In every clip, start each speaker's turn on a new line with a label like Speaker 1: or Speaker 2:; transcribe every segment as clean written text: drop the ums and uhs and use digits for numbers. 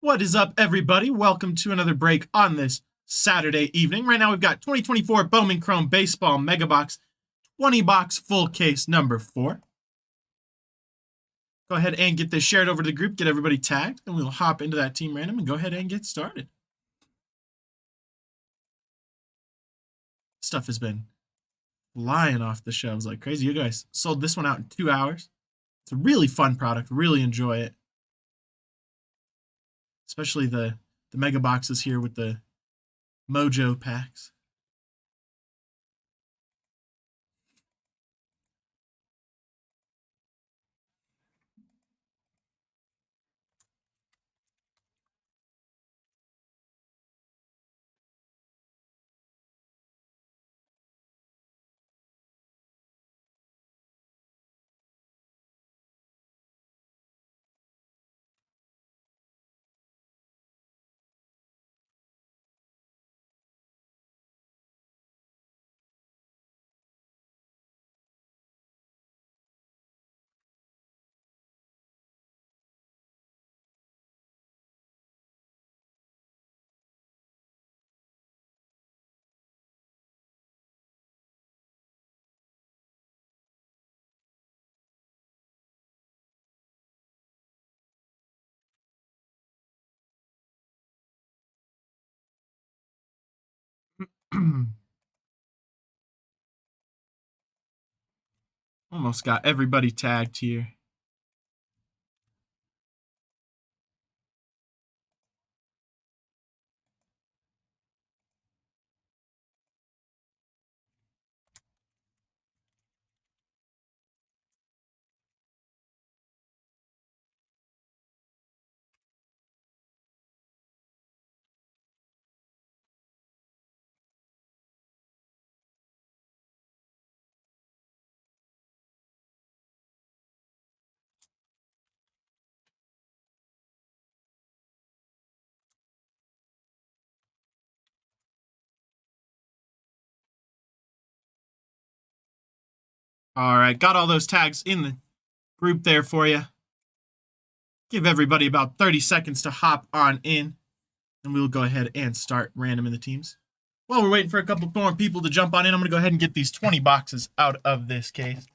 Speaker 1: What is up, everybody? Welcome to another break on this Saturday evening. Right now, we've got 2024 Bowman Chrome Baseball Mega Box, 20 box full case number 4. Go ahead and get this shared over to the group, get everybody tagged, and we'll hop into that team random and go ahead and get started. Stuff has been flying off the shelves like crazy. You guys sold this one out in 2 hours. It's a really fun product. Really enjoy it. Especially the mega boxes here with the Mojo packs. Almost got everybody tagged here. All right, got all those tags in the group there for you. Give everybody about 30 seconds to hop on in, and we'll go ahead and start random in the teams. While we're waiting for a couple more people to jump on in, I'm going to go ahead and get these 20 boxes out of this case.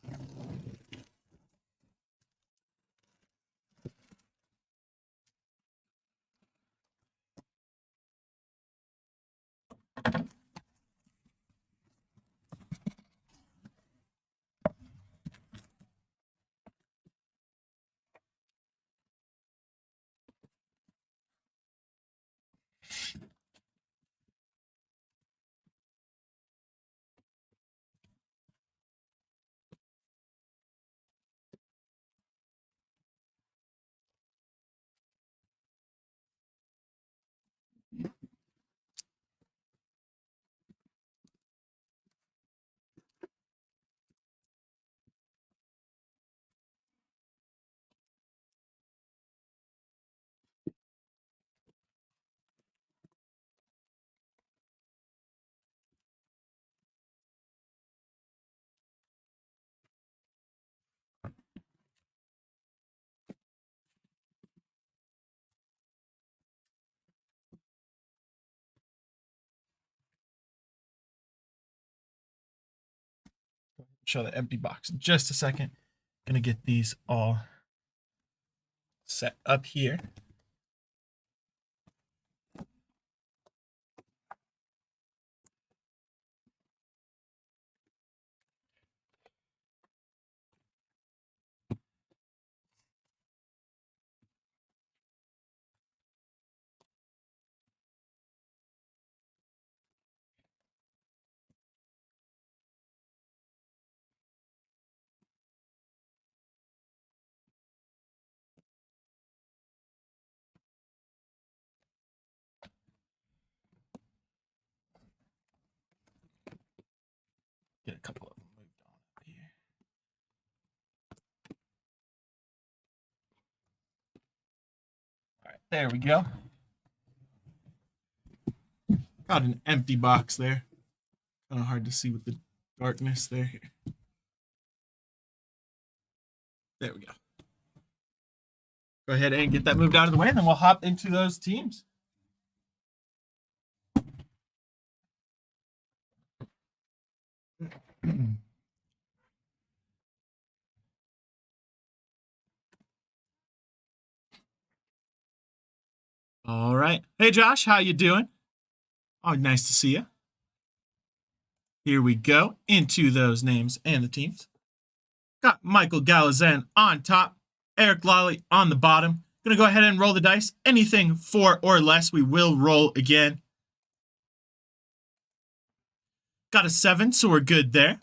Speaker 1: Show the empty box in just a second. Gonna get these all set up here. Get a couple of them moved on up here. All right, there we go. Got an empty box there. Kind of hard to see with the darkness there. There we go. Go ahead and get that moved out of the way, and then we'll hop into those teams. All right. Hey, Josh, how you doing? Oh, nice to see you. Here we go into those names and the teams. Got Michael Galazan on top, Eric Lawley on the bottom. Gonna go ahead and roll the dice. Anything 4 or less, we will roll again. Got a 7, so we're good there.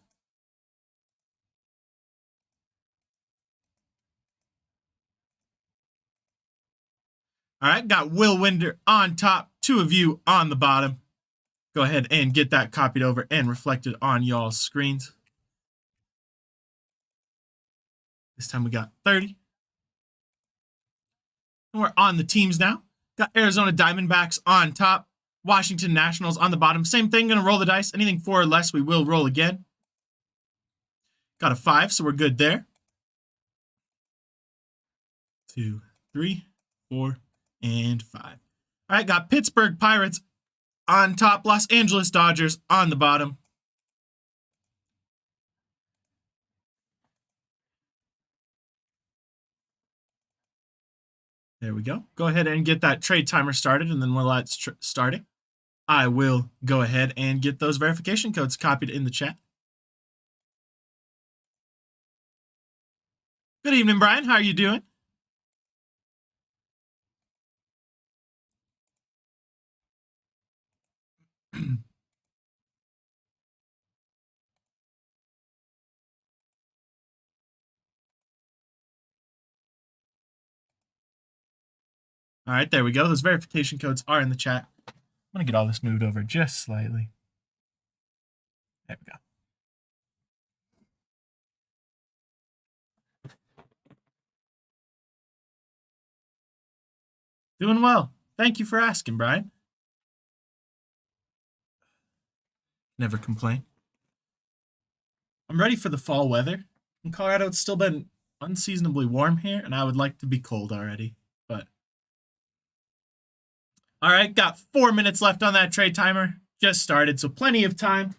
Speaker 1: All right, got Will Winder on top, 2 of you on the bottom. Go ahead and get that copied over and reflected on y'all's screens. This time we got 30. And we're on the teams now. Got Arizona Diamondbacks on top, Washington Nationals on the bottom. Same thing, gonna roll the dice. Anything 4 or less, we will roll again. Got a 5, so we're good there. 2, 3, 4, and 5. All right, got Pittsburgh Pirates on top, Los Angeles Dodgers on the bottom. There we go. Go ahead and get that trade timer started, and then while that's starting, I will go ahead and get those verification codes copied in the chat. Good evening, Brian. How are you doing? All right, there we go. Those verification codes are in the chat. I'm going to get all this moved over just slightly. There we go. Doing well. Thank you for asking, Brian. Never complain. I'm ready for the fall weather. In Colorado, it's still been unseasonably warm here, and I would like to be cold already. But all right, got 4 minutes left on that trade timer. Just started, so plenty of time.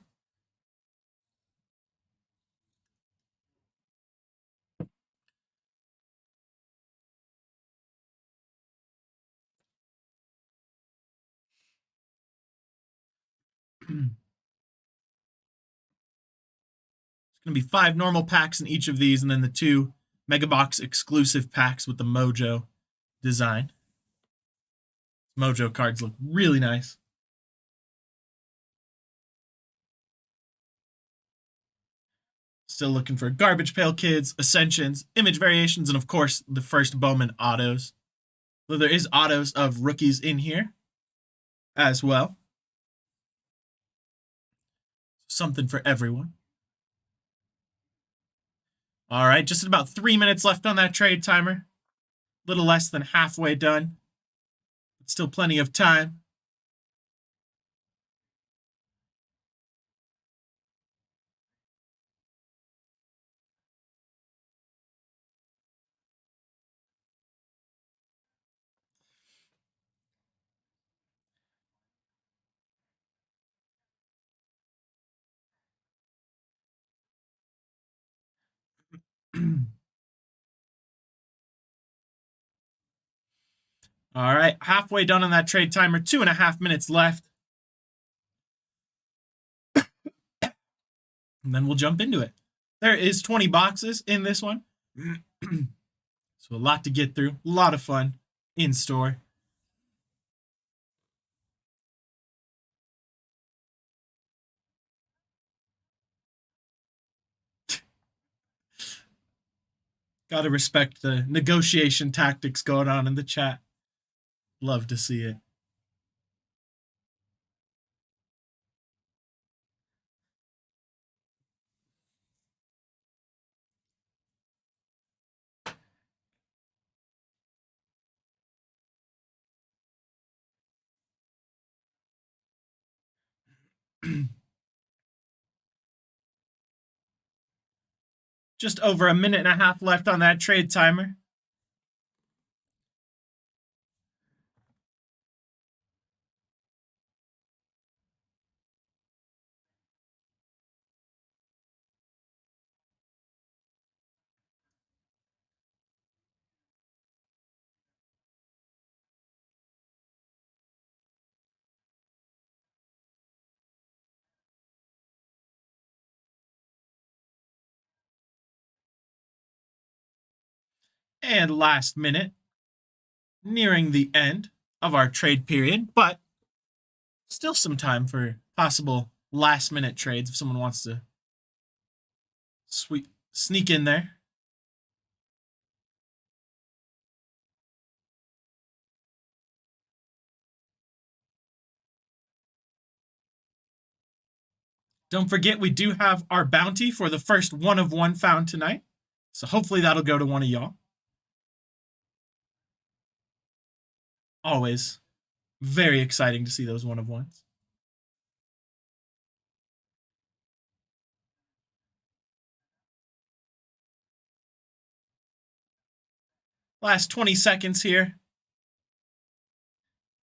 Speaker 1: It's going to be 5 normal packs in each of these, and then the 2 Mega Box exclusive packs with the Mojo design. Mojo cards look really nice. Still looking for Garbage Pail Kids, Ascensions, Image Variations, and of course, the first Bowman autos. Though there is autos of rookies in here as well. Something for everyone. All right, just about 3 minutes left on that trade timer. A little less than halfway done. But still plenty of time. All right, halfway done on that trade timer. 2.5 minutes left. And then we'll jump into it. There is 20 boxes in this one. So a lot to get through. A lot of fun in store. Gotta respect the negotiation tactics going on in the chat. Love to see it. Just over a minute and a half left on that trade timer. And last minute, nearing the end of our trade period, but still some time for possible last minute trades if someone wants to sneak in there. Don't forget, we do have our bounty for the first one of one found tonight. So hopefully that'll go to one of y'all. Always very exciting to see those one of ones. Last 20 seconds here.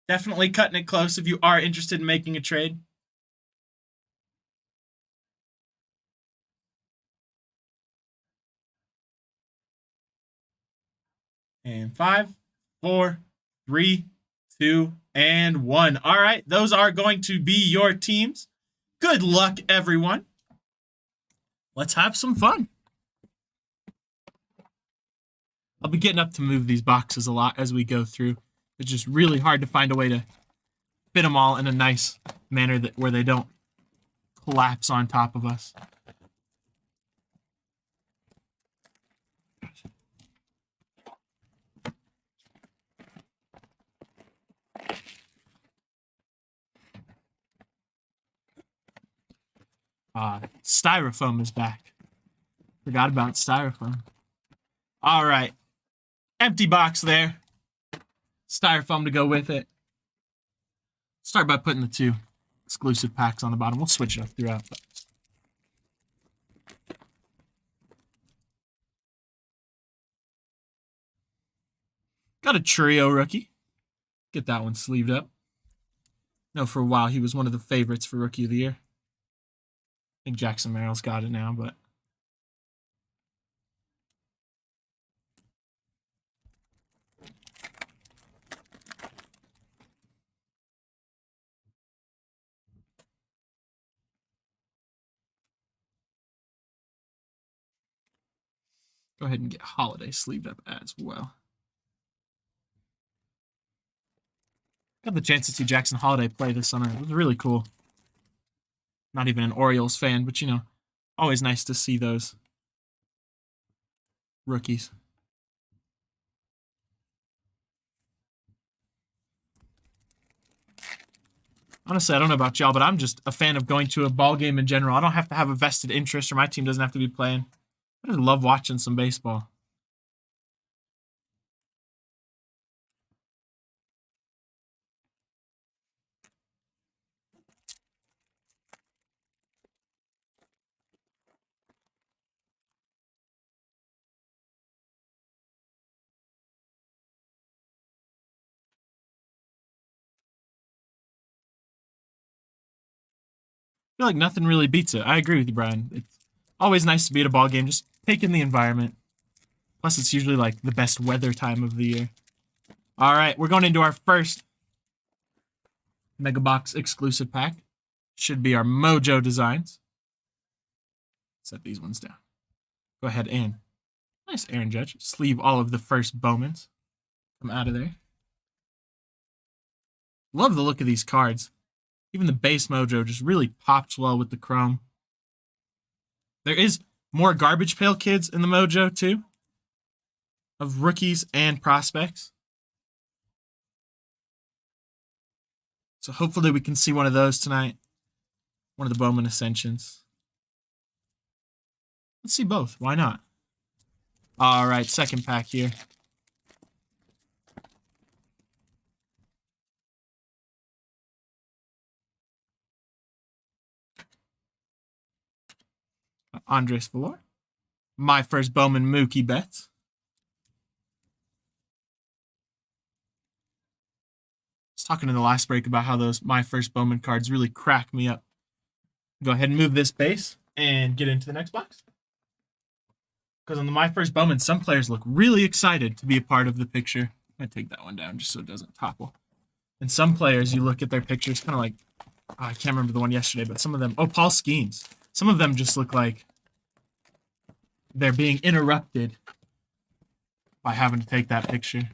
Speaker 1: Definitely cutting it close if you are interested in making a trade. And 5, 4, 3, 2, and 1. All right, those are going to be your teams. Good luck, everyone. Let's have some fun. I'll be getting up to move these boxes a lot as we go through. It's just really hard to find a way to fit them all in a nice manner where they don't collapse on top of us. Styrofoam is back. Forgot about styrofoam. All right. Empty box there. Styrofoam to go with it. Start by putting the 2 exclusive packs on the bottom. We'll switch it up throughout. Got a Trio rookie. Get that one sleeved up. No, for a while he was one of the favorites for Rookie of the Year. I think Jackson Merrill's got it now, but go ahead and get Holiday sleeved up as well. Got the chance to see Jackson Holiday play this summer. It was really cool. Not even an Orioles fan, but, you know, always nice to see those rookies. Honestly, I don't know about y'all, but I'm just a fan of going to a ball game in general. I don't have to have a vested interest, or my team doesn't have to be playing. I just love watching some baseball. I feel like nothing really beats it. I agree with you, Brian. It's always nice to be at a ball game, just take in the environment. Plus, it's usually like the best weather time of the year. All right, we're going into our first Mega Box exclusive pack. Should be our Mojo designs. Set these ones down. Go ahead and nice Aaron Judge. Sleeve all of the first Bowmans. Come out of there. Love the look of these cards. Even the base Mojo just really pops well with the chrome. There is more Garbage Pail Kids in the Mojo, too, of rookies and prospects. So hopefully we can see one of those tonight. One of the Bowman Ascensions. Let's see both. Why not? All right, second pack here. Andres Valor. My first Bowman Mookie Betts. I was talking in the last break about how those My First Bowman cards really crack me up. Go ahead and move this base and get into the next box. Because on the My First Bowman, some players look really excited to be a part of the picture. I'm going to take that one down just so it doesn't topple. And some players, you look at their pictures, kind of like, I can't remember the one yesterday, but some of them, Paul Skeens. Some of them just look like they're being interrupted by having to take that picture.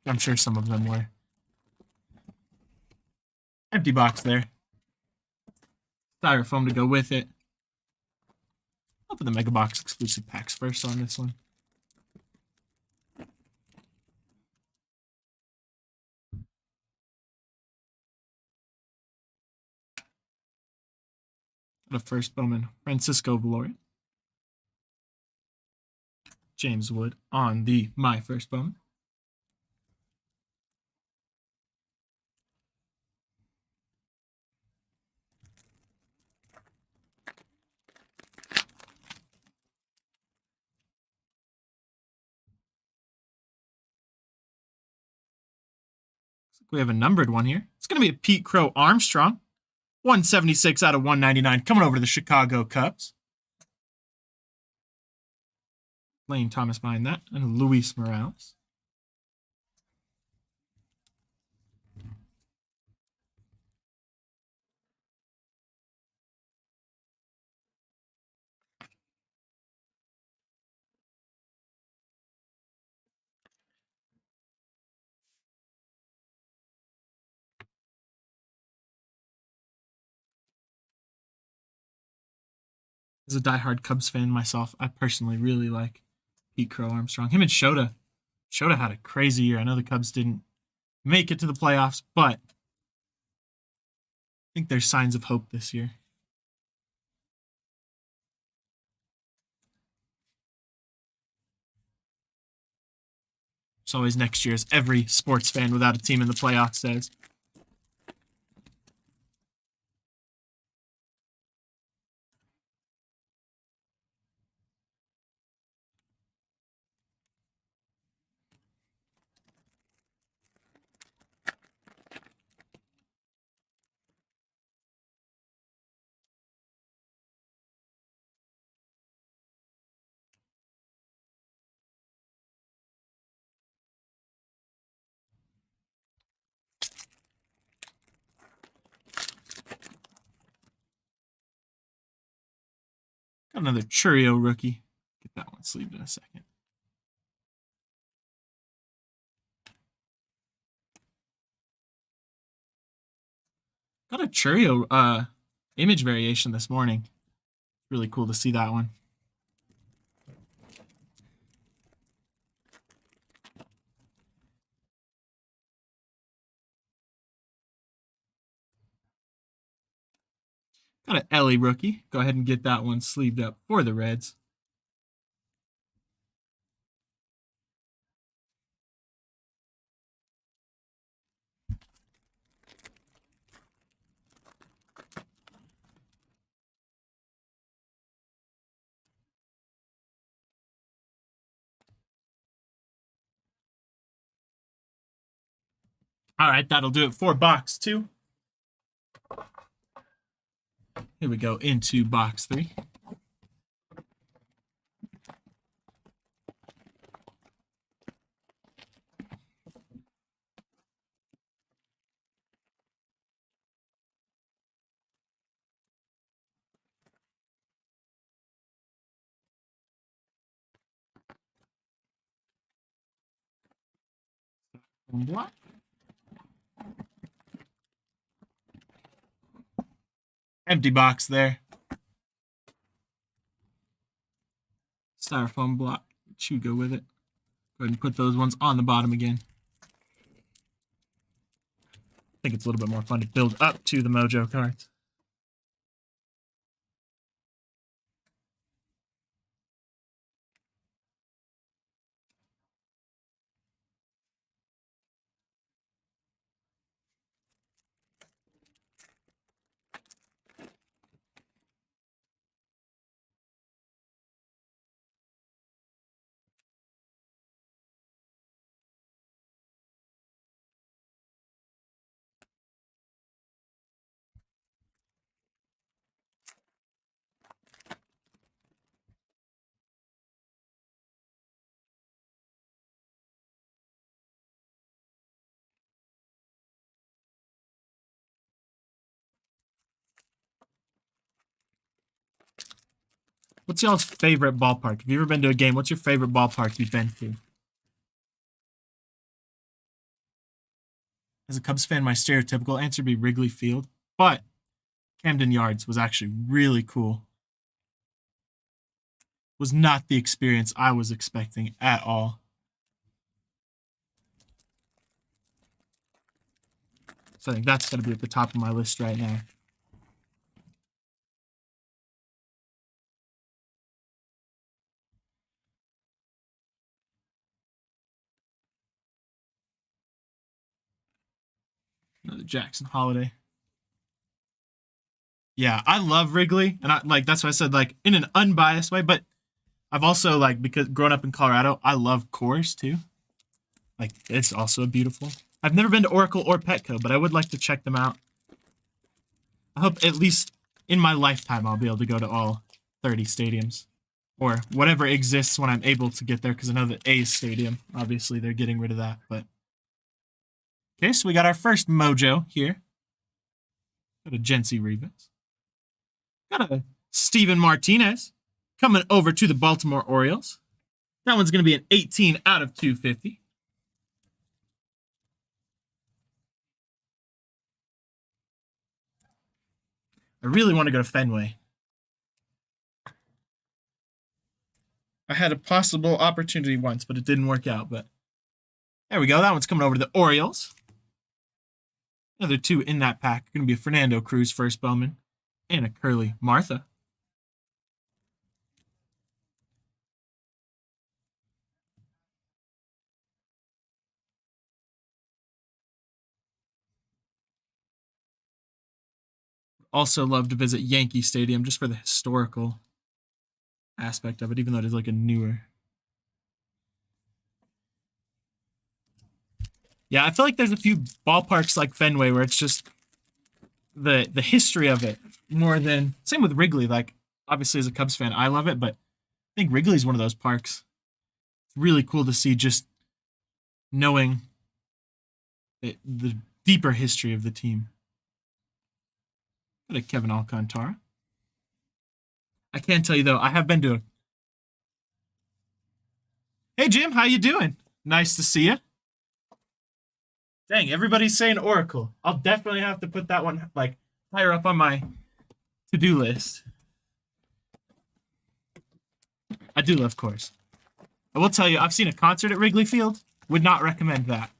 Speaker 1: I'm sure some of them were. Empty box there. Styrofoam to go with it. I'll put the Mega Box exclusive packs first on this one. The first Bowman, Francisco Valori. James Wood on the My First Bowman. We have a numbered one here. It's going to be a Pete Crow Armstrong. 176 out of 199 coming over to the Chicago Cubs. Lane Thomas behind that, and Luis Morales. As a diehard Cubs fan myself, I personally really like Pete Crow Armstrong. Him and Shota. Shota had a crazy year. I know the Cubs didn't make it to the playoffs, but I think there's signs of hope this year. It's always next year, as every sports fan without a team in the playoffs says. Got another Churio rookie. Get that one sleeved in a second. Got a Churio image variation this morning. Really cool to see that one. Got an Ellie rookie. Go ahead and get that one sleeved up for the Reds. All right, that'll do it for box 2. Here we go into box 3. Black. Empty box there. Styrofoam block. You go with it. Go ahead and put those ones on the bottom again. I think it's a little bit more fun to build up to the Mojo cards. What's y'all's favorite ballpark? Have you ever been to a game? What's your favorite ballpark you've been to? As a Cubs fan, my stereotypical answer would be Wrigley Field, but Camden Yards was actually really cool. Was not the experience I was expecting at all. So I think that's going to be at the top of my list right now. Another Jackson Holiday. Yeah, I love Wrigley, and I like that's why I said like in an unbiased way, but I've also like because growing up in Colorado, I love Coors too. Like it's also beautiful. I've never been to Oracle or Petco, but I would like to check them out. I hope at least in my lifetime I'll be able to go to all 30 stadiums or whatever exists when I'm able to get there because I know the A's stadium, obviously they're getting rid of that, but okay, so we got our first mojo here. Got a Jency Rivas. Got a Steven Martinez coming over to the Baltimore Orioles. That one's going to be an 18 out of 250. I really want to go to Fenway. I had a possible opportunity once, but it didn't work out. But there we go. That one's coming over to the Orioles. Another two in that pack. Going to be a Fernando Cruz first Bowman and a Curly Martha. Also love to visit Yankee Stadium just for the historical aspect of it, even though it is like a newer. Yeah, I feel like there's a few ballparks like Fenway where it's just the history of it more than same with Wrigley. Like obviously as a Cubs fan, I love it, but I think Wrigley's one of those parks. It's really cool to see just knowing the deeper history of the team. Got a Kevin Alcantara. I can't tell you though, I have been to a... Hey Jim, how you doing? Nice to see you. Dang, everybody's saying Oracle. I'll definitely have to put that one like higher up on my to-do list. I do love Coors. I will tell you, I've seen a concert at Wrigley Field. Would not recommend that.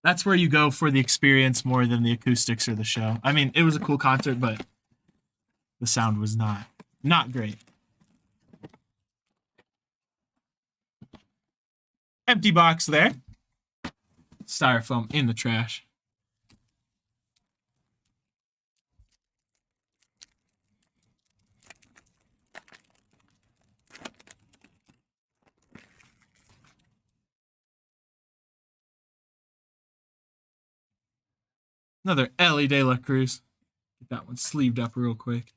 Speaker 1: That's where you go for the experience more than the acoustics or the show. I mean, it was a cool concert, but the sound was not great. Empty box there. Styrofoam in the trash. Another Ellie De La Cruz. Get that one sleeved up real quick.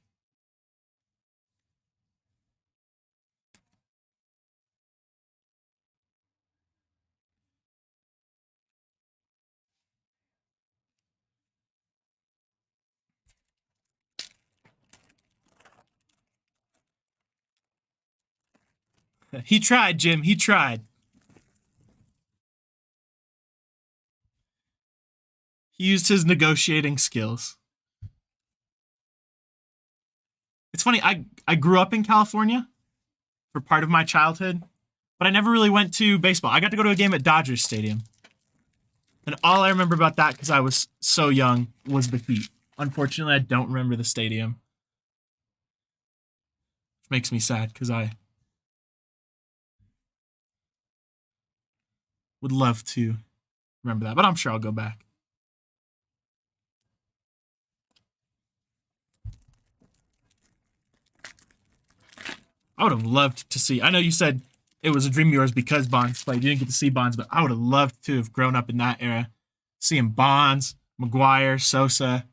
Speaker 1: He tried, Jim. He tried. He used his negotiating skills. It's funny, I grew up in California for part of my childhood, but I never really went to baseball. I got to go to a game at Dodgers Stadium. And all I remember about that, because I was so young, was the heat. Unfortunately, I don't remember the stadium. Which makes me sad, because I would love to remember that. But I'm sure I'll go back. I would have loved to see. I know you said it was a dream of yours because Bonds played. You didn't get to see Bonds, but I would have loved to have grown up in that era. Seeing Bonds, McGuire, Sosa.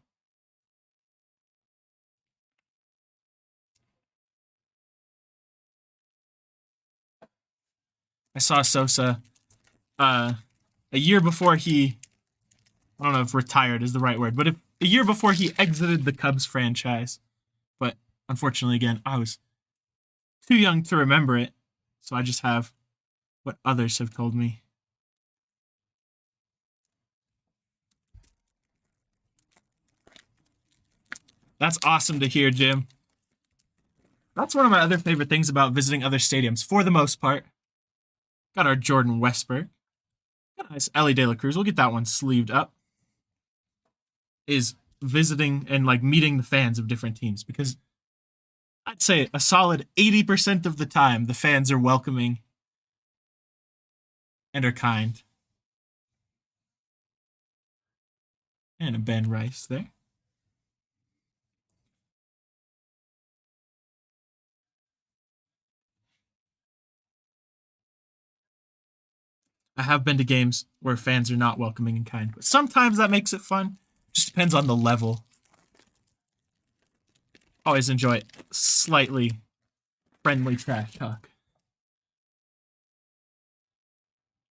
Speaker 1: I saw Sosa a year before he, I don't know if retired is the right word, but a year before he exited the Cubs franchise. But Unfortunately, again, I was too young to remember it, so I just have what others have told me. That's awesome to hear, Jim. That's one of my other favorite things about visiting other stadiums, for the most part. Got our Jordan Westberg. Got a nice Ellie De La Cruz. We'll get that one sleeved up. Is visiting and like meeting the fans of different teams, because I'd say a solid 80% of the time the fans are welcoming and are kind. And a Ben Rice there. I have been to games where fans are not welcoming and kind, but sometimes that makes it fun. Just depends on the level. Always enjoy slightly friendly trash talk.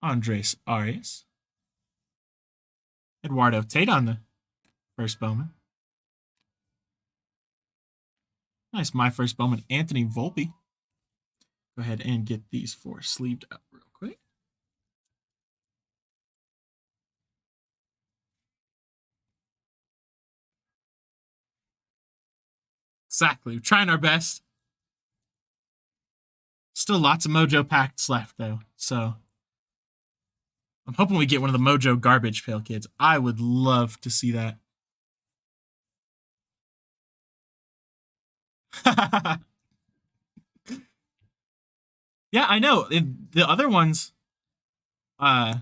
Speaker 1: Andres Arias. Eduardo Tate on the first Bowman. Nice, my first Bowman. Anthony Volpe. Go ahead and get these four sleeved up real quick. Exactly. We're trying our best. Still lots of Mojo packs left, though. So I'm hoping we get one of the Mojo garbage pail kids. I would love to see that. Yeah, I know. The other ones, I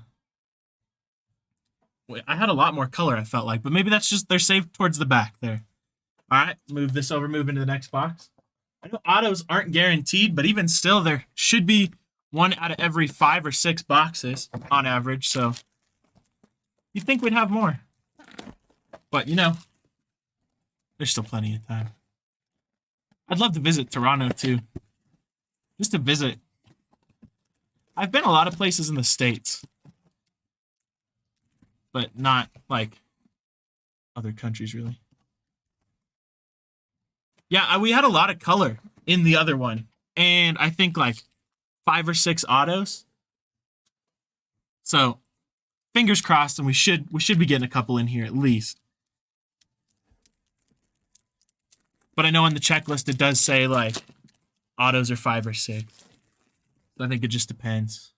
Speaker 1: had a lot more color, I felt like, but maybe that's just they're saved towards the back there. All right, move this over, move into the next box. I know autos aren't guaranteed, but even still, there should be one out of every 5 or 6 boxes on average, so you'd think we'd have more. But, you know, there's still plenty of time. I'd love to visit Toronto, too. Just to visit. I've been a lot of places in the States, but not, like, other countries, really. Yeah, we had a lot of color in the other one, and I think, like, 5 or 6 autos. So, fingers crossed, and we should be getting a couple in here at least. But I know on the checklist it does say, like, autos are 5 or 6. So I think it just depends.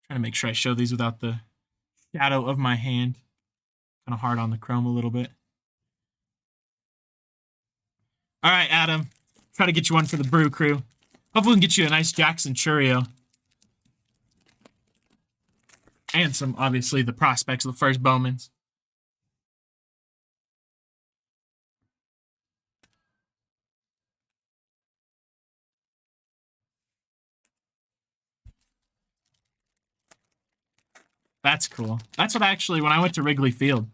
Speaker 1: Trying to make sure I show these without the shadow of my hand. Kind of hard on the chrome a little bit. All right, Adam. Try to get you one for the Brew Crew. Hopefully we can get you a nice Jackson Churio. And some, obviously, the prospects of the first Bowmans. That's cool. That's what actually, when I went to Wrigley Field.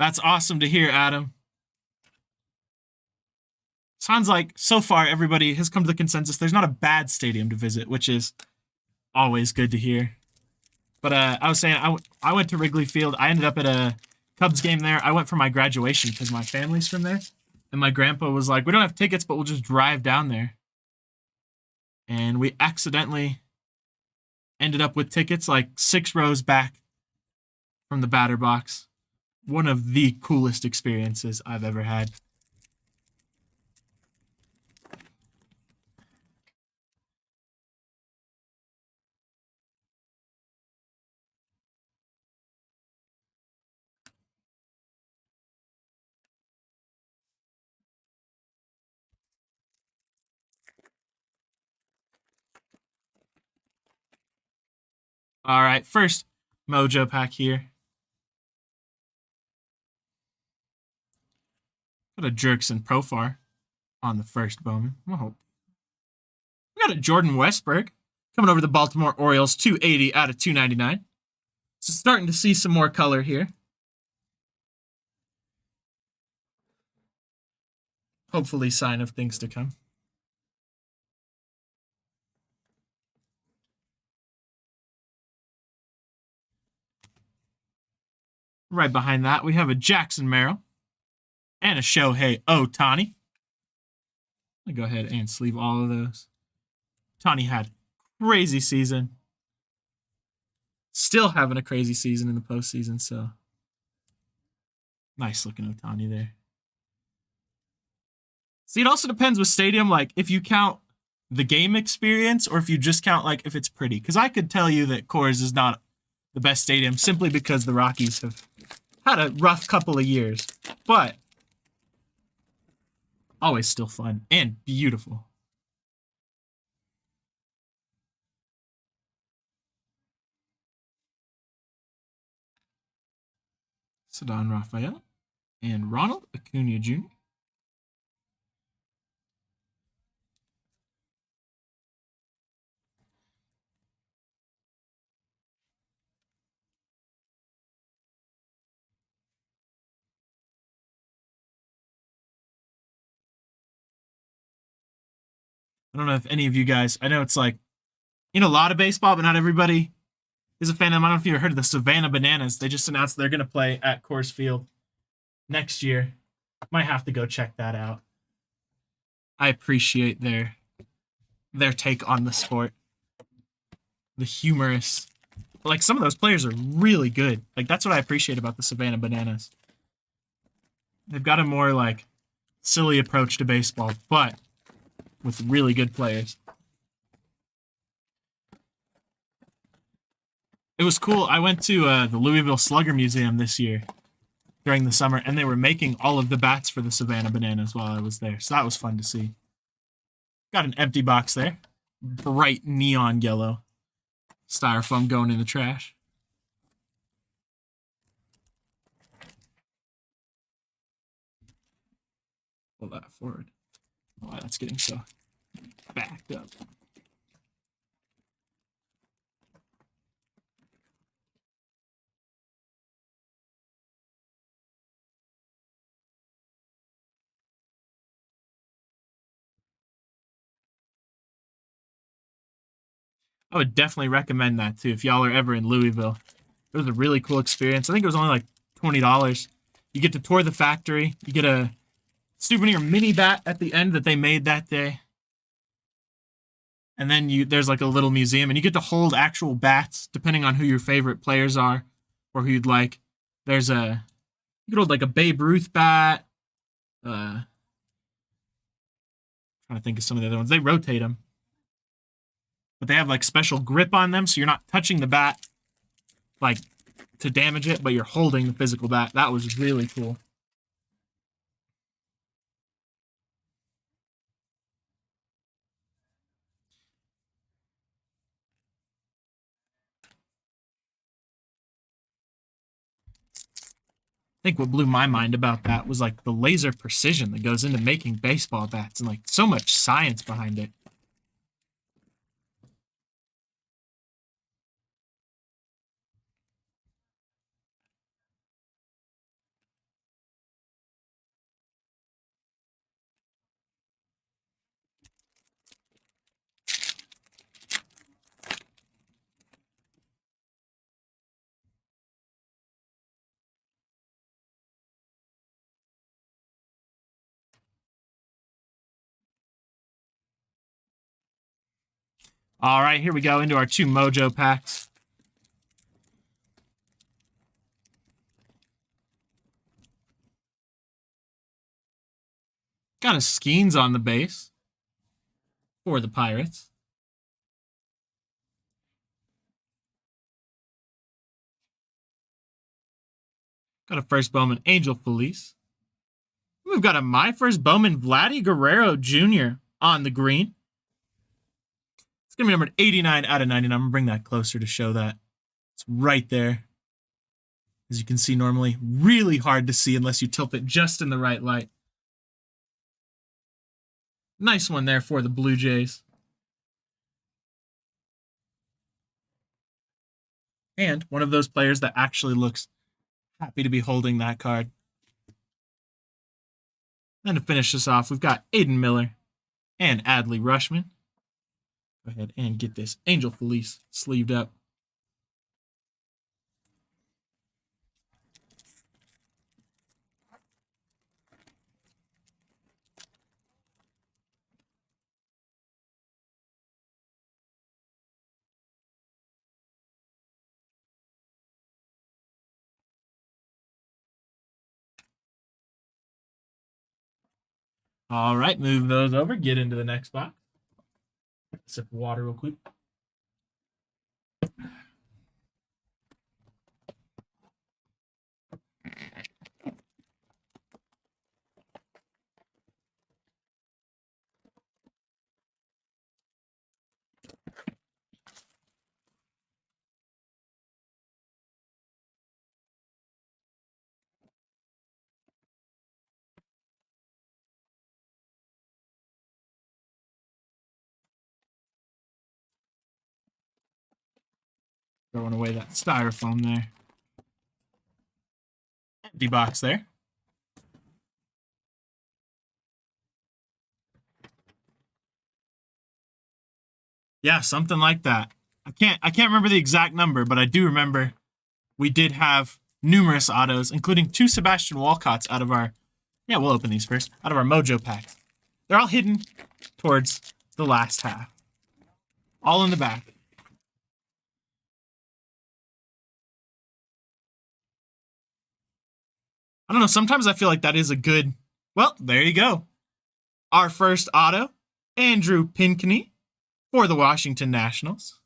Speaker 1: That's awesome to hear, Adam. Sounds like, so far, everybody has come to the consensus there's not a bad stadium to visit, which is always good to hear. But I was saying, I went to Wrigley Field. I ended up at a Cubs game there. I went for my graduation because my family's from there. And my grandpa was like, we don't have tickets, but we'll just drive down there. And we accidentally ended up with tickets like 6 rows back from the batter box. One of the coolest experiences I've ever had. All right, first Mojo pack here. Got a Jerkson Profar on the first Bowman. Whoa. We got a Jordan Westberg coming over the Baltimore Orioles, 280 out of 299. So starting to see some more color here. Hopefully sign of things to come. Right behind that, we have a Jackson Merrill and a Shohei Ohtani. I'll go ahead and sleeve all of those. Ohtani had crazy season. Still having a crazy season in the postseason, so nice looking Ohtani there. See, it also depends with stadium, like if you count the game experience or if you just count like if it's pretty. Because I could tell you that Coors is not the best stadium simply because the Rockies have had a rough couple of years. But always still fun and beautiful. Ceddanne Raphael and Ronald Acuna Jr. I don't know if any of you guys, I know it's like, a lot of baseball, but not everybody is a fan of them. I don't know if you ever heard of the Savannah Bananas. They just announced they're going to play at Coors Field next year. Might have to go check that out. I appreciate their take on the sport. The humorous. Like, some of those players are really good. Like, that's what I appreciate about the Savannah Bananas. They've got a more, like, silly approach to baseball, but with really good players. It was cool. I went to the Louisville Slugger Museum this year during the summer, and they were making all of the bats for the Savannah Bananas while I was there. So that was fun to see. Got an empty box there. Bright neon yellow. Styrofoam going in the trash. Pull that forward. Why that's getting so backed up. I would definitely recommend that too if y'all are ever in Louisville. It was a really cool experience. I think it was only like $20. You get to tour the factory. You get a souvenir mini bat at the end that they made that day. And then there's like a little museum, and you get to hold actual bats depending on who your favorite players are or who you'd like. You could hold like a Babe Ruth bat. Trying to think of some of the other ones. They rotate them. But they have like special grip on them, so you're not touching the bat like to damage it, but you're holding the physical bat. That was really cool. I think what blew my mind about that was like the laser precision that goes into making baseball bats and like so much science behind it. All right, here we go into our 2 Mojo packs. Got a Skeens on the base for the Pirates. Got a first Bowman Angel Felice. We've got a My First Bowman Vladdy Guerrero Jr. on the green. It's going to be numbered 89 out of 99. I'm going to bring that closer to show that. It's right there. As you can see normally, really hard to see unless you tilt it just in the right light. Nice one there for the Blue Jays. And one of those players that actually looks happy to be holding that card. Then to finish this off, we've got Aiden Miller and Adley Rushman. Go ahead and get this Angel Felice sleeved up. All right, move those over. Get into the next box. Sip of water real quick. Throwing away that styrofoam there. Empty box there. Yeah, something like that. I can't remember the exact number, but I do remember we did have numerous autos, including 2 Sebastian Walcotts out of our... Yeah, we'll open these first. Out of our Mojo packs. They're all hidden towards the last half. All in the back. I don't know, sometimes I feel like that is a good... Well, there you go. Our first auto, Andrew Pinckney for the Washington Nationals.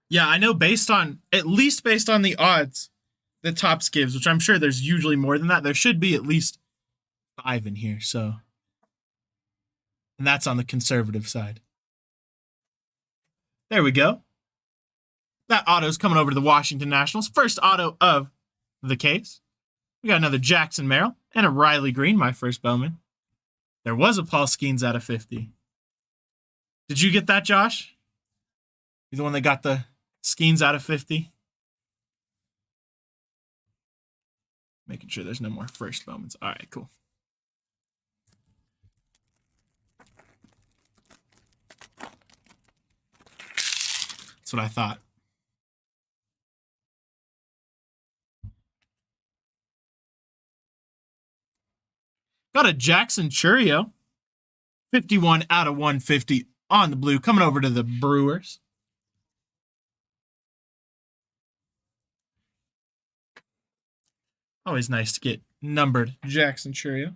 Speaker 1: Yeah, I know at least based on the odds that Topps gives, which I'm sure there's usually more than that, there should be at least 5 in here, so... And that's on the conservative side. There we go. That auto's coming over to the Washington Nationals. First auto of the case. We got another Jackson Merrill and a Riley Green, my first Bowman. There was a Paul Skeens out of 50. Did you get that, Josh? You the one that got the Skeens out of 50? Making sure there's no more first Bowmans. All right, cool. That's what I thought. Got a Jackson Churio. 51 out of 150 on the blue. Coming over to the Brewers. Always nice to get numbered Jackson Churio.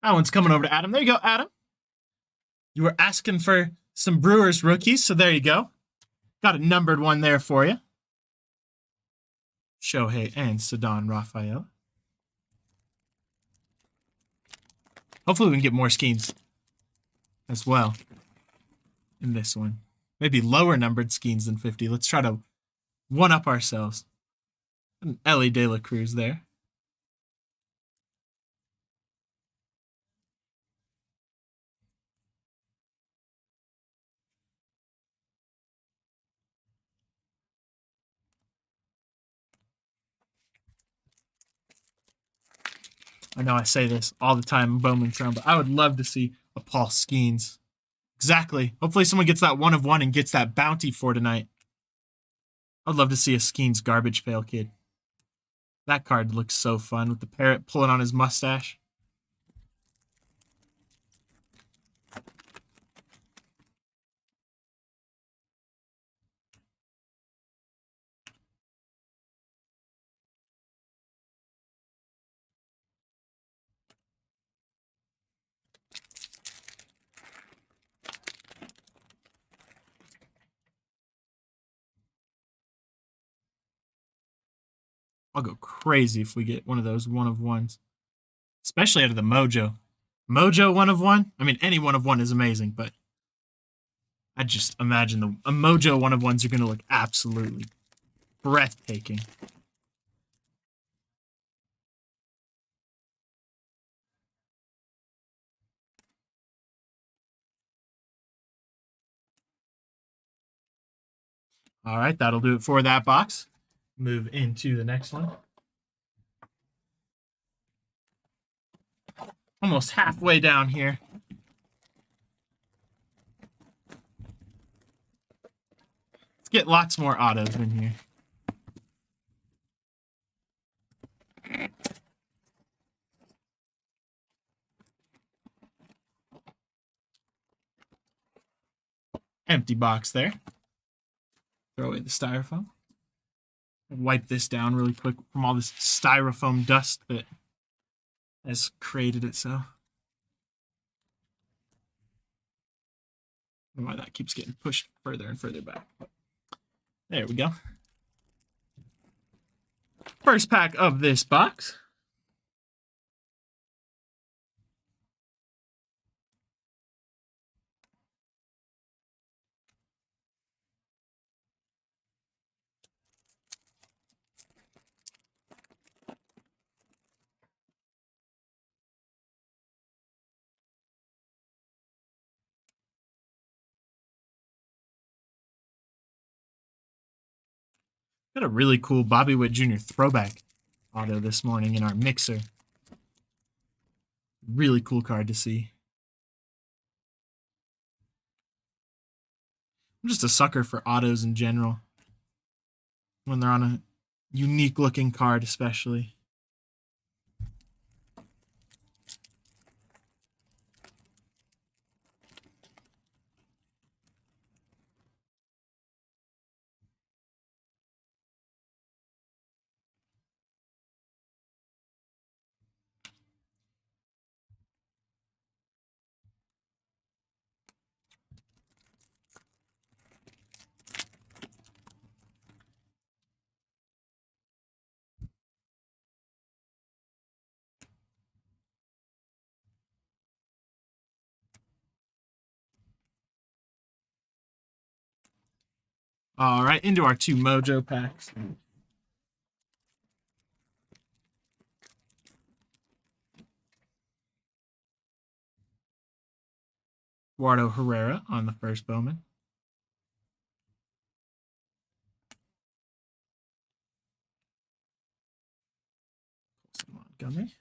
Speaker 1: That one's coming over to Adam. There you go, Adam. You were asking for some Brewers rookies, so there you go. Got a numbered one there for you. Shohei and Ceddanne Rafael. Hopefully we can get more Skeens as well in this one. Maybe lower numbered Skeens than 50. Let's try to one-up ourselves. An Ellie De La Cruz there. I know I say this all the time in Bowman Crown, but I would love to see a Paul Skeens. Exactly. Hopefully someone gets that 1 of 1 and gets that bounty for tonight. I'd love to see a Skeens garbage pail kid. That card looks so fun with the parrot pulling on his mustache. I'll go crazy if we get one of those 1 of 1s. Especially out of the Mojo. Mojo 1 of 1? I mean, any 1 of 1 is amazing, but I just imagine a Mojo 1 of 1s are going to look absolutely breathtaking. All right, that'll do it for that box. Move into the next one. Almost halfway down here. Let's get lots more autos in here. Empty box there. Throw away the styrofoam. Wipe this down really quick from all this styrofoam dust that has created it so. I don't know why that keeps getting pushed further and further back. There we go. First pack of this box. Got a really cool Bobby Witt Jr. throwback auto this morning in our mixer. Really cool card to see. I'm just a sucker for autos in general. When they're on a unique looking card especially. All right, into our 2 Mojo packs. Eduardo Herrera on the first Bowman. Montgomery.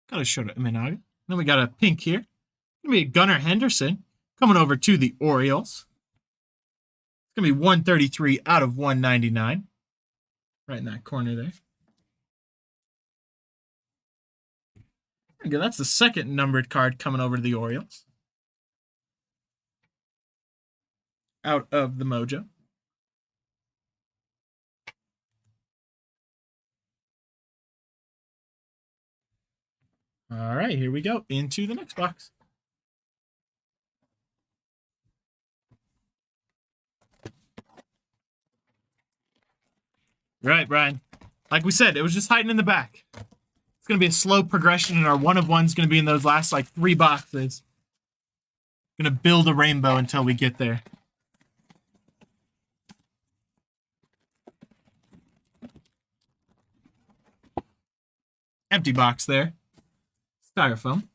Speaker 1: Got a Shota Imanaga. Then we got a pink here. Gonna be a Gunnar Henderson coming over to the Orioles. It's gonna be 133 out of 199. Right in that corner there. Okay, that's the second numbered card coming over to the Orioles. Out of the Mojo. All right, here we go. Into the next box. Right, Brian. Like we said, it was just hiding in the back. It's going to be a slow progression, and our one of one's going to be in those last, 3 boxes. Going to build a rainbow until we get there. Empty box there. Styrofoam.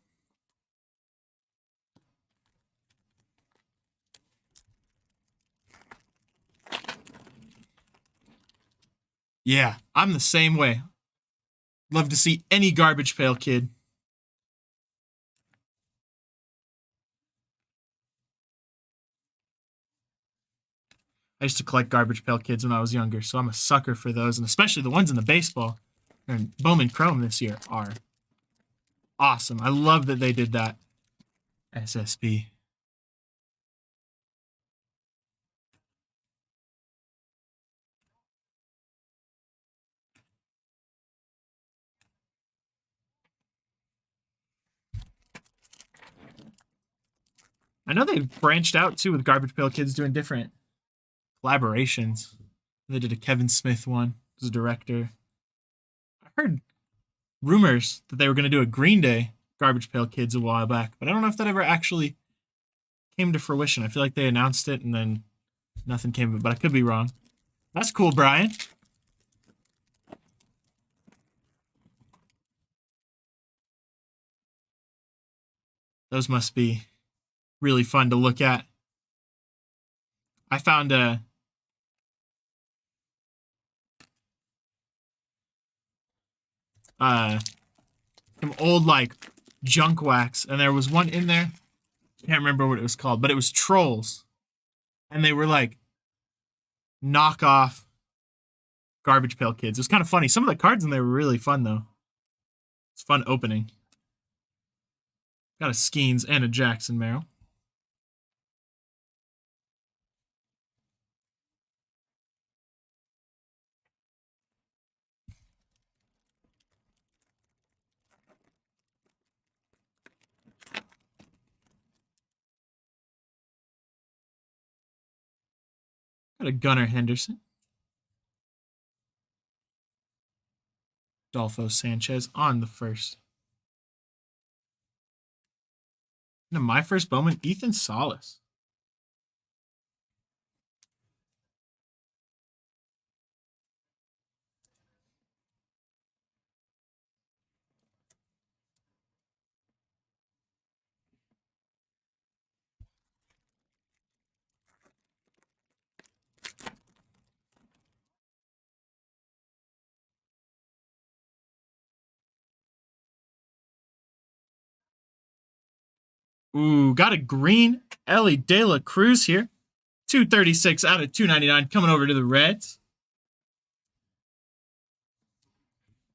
Speaker 1: Yeah, I'm the same way. Love to see any Garbage Pail Kid. I used to collect Garbage Pail Kids when I was younger, so I'm a sucker for those, and especially the ones in the baseball and Bowman Chrome this year are awesome. I love that they did that. SSB. I know they've branched out too with Garbage Pail Kids doing different collaborations. They did a Kevin Smith one as a director. I heard rumors that they were going to do a Green Day Garbage Pail Kids a while back, but I don't know if that ever actually came to fruition. I feel like they announced it and then nothing came of it, but I could be wrong. That's cool, Brian. Those must be really fun to look at. I found some old like junk wax, and there was one in there. Can't remember what it was called, but it was trolls, and they were like knockoff Garbage Pail Kids. It was kind of funny. Some of the cards in there were really fun though. It's fun opening. Got a Skeens and a Jackson Merrill. Got a Gunnar Henderson. Adolfo Sanchez on the first. And my first Bowman, Ethan Salas. Ooh, got a green Ellie De La Cruz here. 236 out of 299 coming over to the Reds.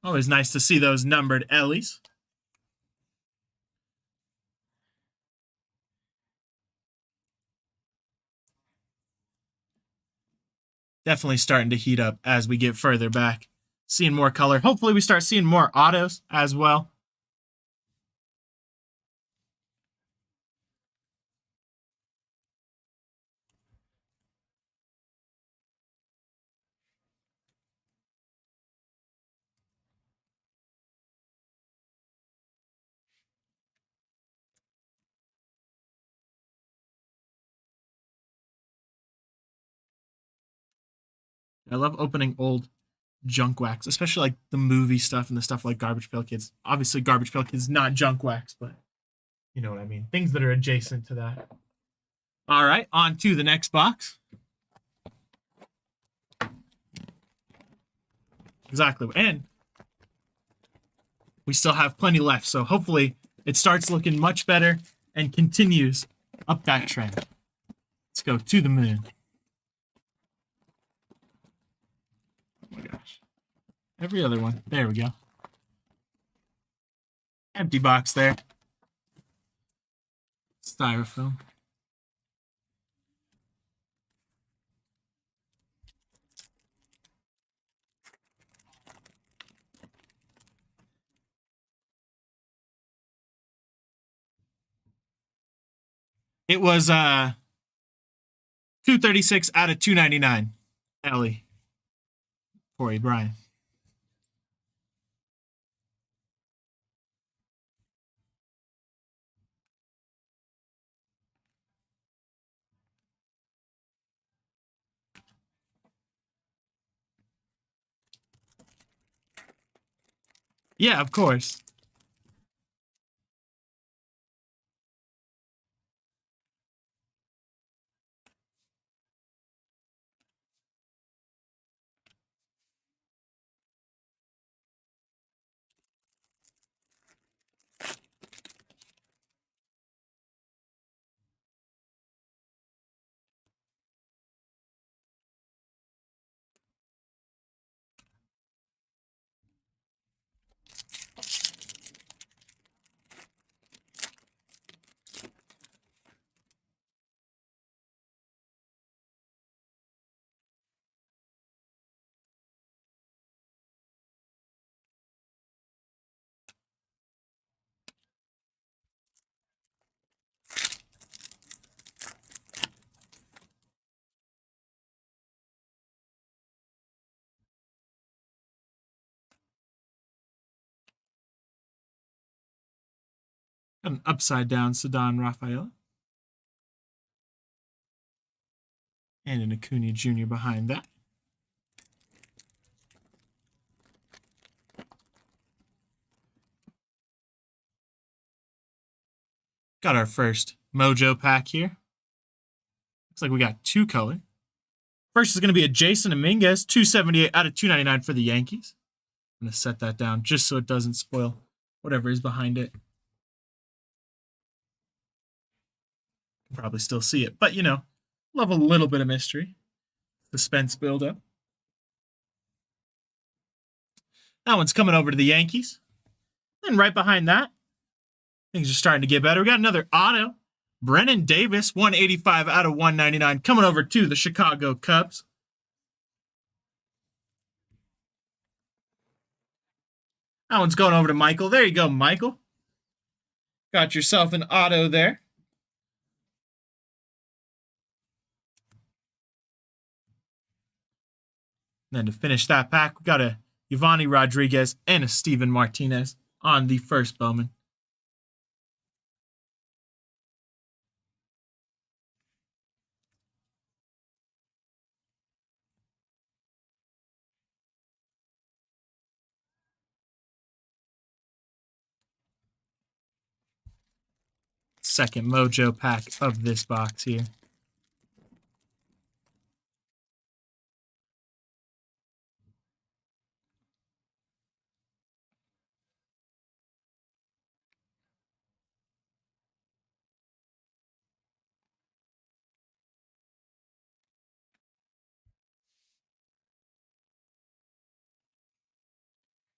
Speaker 1: Always nice to see those numbered Ellies. Definitely starting to heat up as we get further back. Seeing more color. Hopefully we start seeing more autos as well. I love opening old junk wax, especially like the movie stuff and the stuff like Garbage Pail Kids. Obviously, Garbage Pail Kids not junk wax, but you know what I mean. Things that are adjacent to that. All right, on to the next box. Exactly, and we still have plenty left, so hopefully it starts looking much better and continues up that trend. Let's go to the moon. Oh my gosh. Every other one. There we go. Empty box there. Styrofoam. It was 236 out of 299. Ellie. Corey Bryan. Yeah, of course. An upside down Ceddanne Rafaela. And an Acuna Jr. behind that. Got our first Mojo pack here. Looks like we got two color. First is going to be a Jason Dominguez, 278 out of 299 for the Yankees. I'm going to set that down just so it doesn't spoil whatever is behind it. You can probably still see it, but you know, love a little bit of mystery. Suspense build up. That one's coming over to the Yankees. And right behind that, things are starting to get better. We got another auto. Brennan Davis, 185 out of 199, coming over to the Chicago Cubs. That one's going over to Michael. There you go, Michael. Got yourself an auto there. And then to finish that pack, we got a Giovanni Rodriguez and a Steven Martinez on the first Bowman. Second Mojo pack of this box here.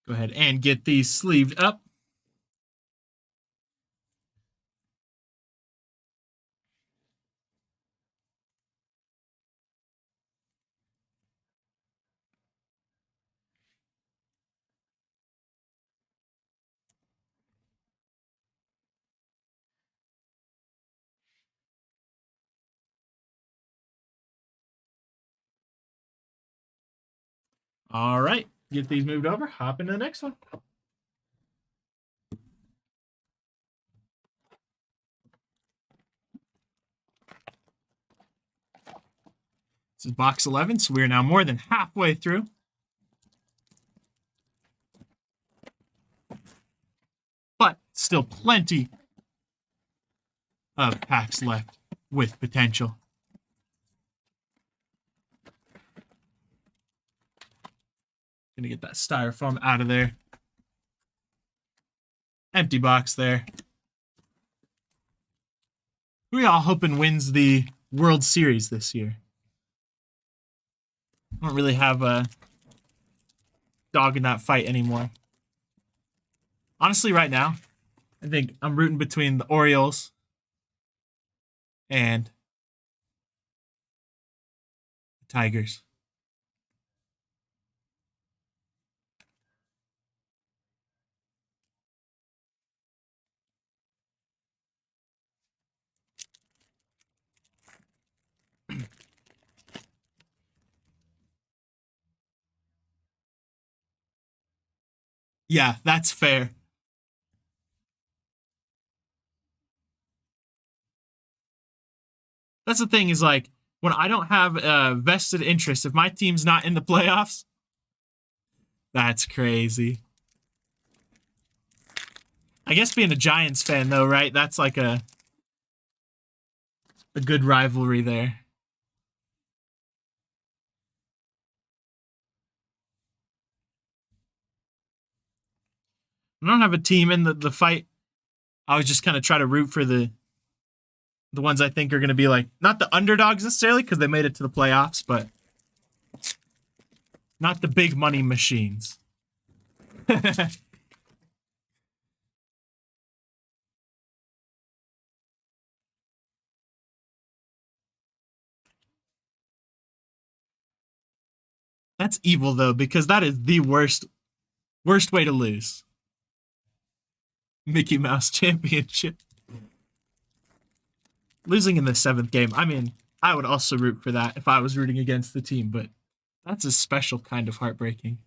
Speaker 1: Go ahead and get these sleeved up. All right, get these moved over. Hop into the next one. This is box 11, so we are now more than halfway through. But still plenty of packs left with potential. Gonna get that styrofoam out of there. Empty box there. Who we all hoping wins the World Series this year? I don't really have a dog in that fight anymore. Honestly, right now, I think I'm rooting between the Orioles and the Tigers. Yeah, that's fair. That's the thing is like, when I don't have a vested interest, if my team's not in the playoffs, that's crazy. I guess being a Giants fan, though, right? That's like a good rivalry there. I don't have a team in the fight. I always just kind of try to root for the ones I think are going to be like, not the underdogs necessarily, because they made it to the playoffs, but not the big money machines. That's evil, though, because that is the worst way to lose. Mickey Mouse Championship. Losing in the 7th game. I mean, I would also root for that if I was rooting against the team, but that's a special kind of heartbreaking.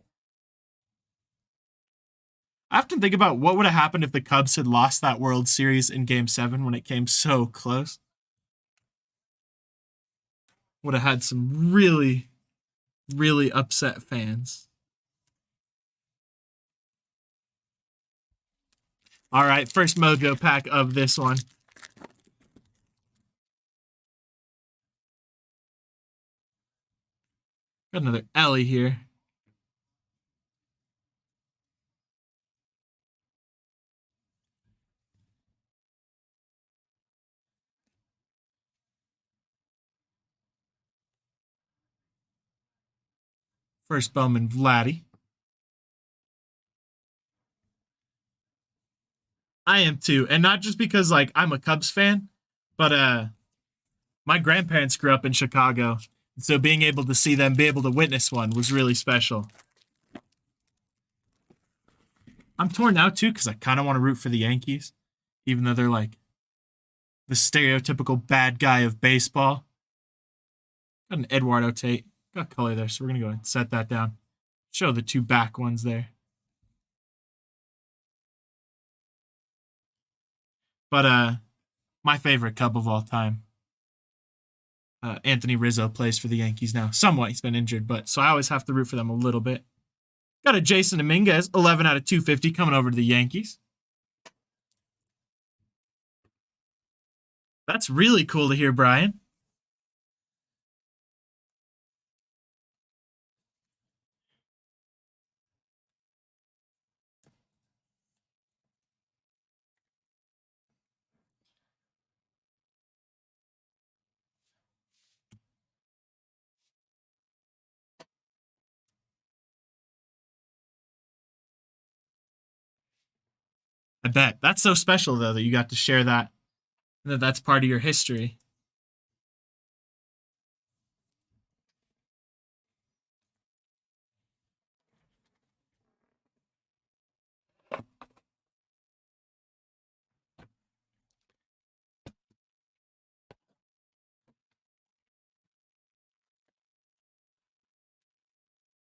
Speaker 1: I often think about what would have happened if the Cubs had lost that World Series in Game 7 when it came so close. Would have had some really, really upset fans. All right, first Mojo pack of this one. Got another Ellie here. First Bowman, Vladdy. I am too, and not just because like I'm a Cubs fan, but my grandparents grew up in Chicago, so being able to see them be able to witness one was really special. I'm torn now too because I kind of want to root for the Yankees, even though they're like the stereotypical bad guy of baseball. Got an Eduardo Tate. Got color there, so we're gonna go ahead and set that down. Show the two back ones there. But my favorite Cub of all time, Anthony Rizzo, plays for the Yankees now. Somewhat, he's been injured, but so I always have to root for them a little bit. Got a Jason Dominguez, 11 out of 250, coming over to the Yankees. That's really cool to hear, Brian. I bet. That's so special, though, that you got to share that, and that that's part of your history.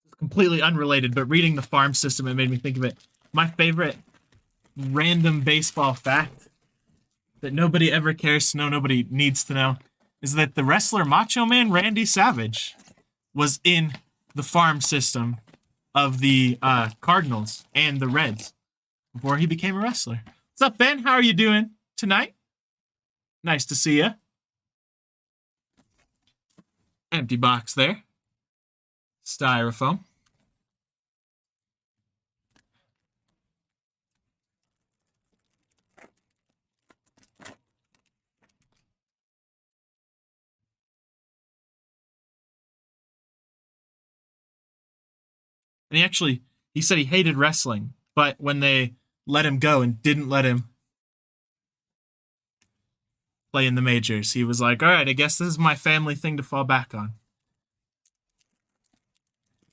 Speaker 1: It's completely unrelated, but reading the farm system, it made me think of it. My favorite random baseball fact that nobody ever cares to know, nobody needs to know, is that the wrestler Macho Man Randy Savage was in the farm system of the Cardinals and the Reds before he became a wrestler. What's up, Ben? How are you doing tonight? Nice to see you. Empty box there. Styrofoam. And he said he hated wrestling, but when they let him go and didn't let him play in the majors, he was like, all right, I guess this is my family thing to fall back on.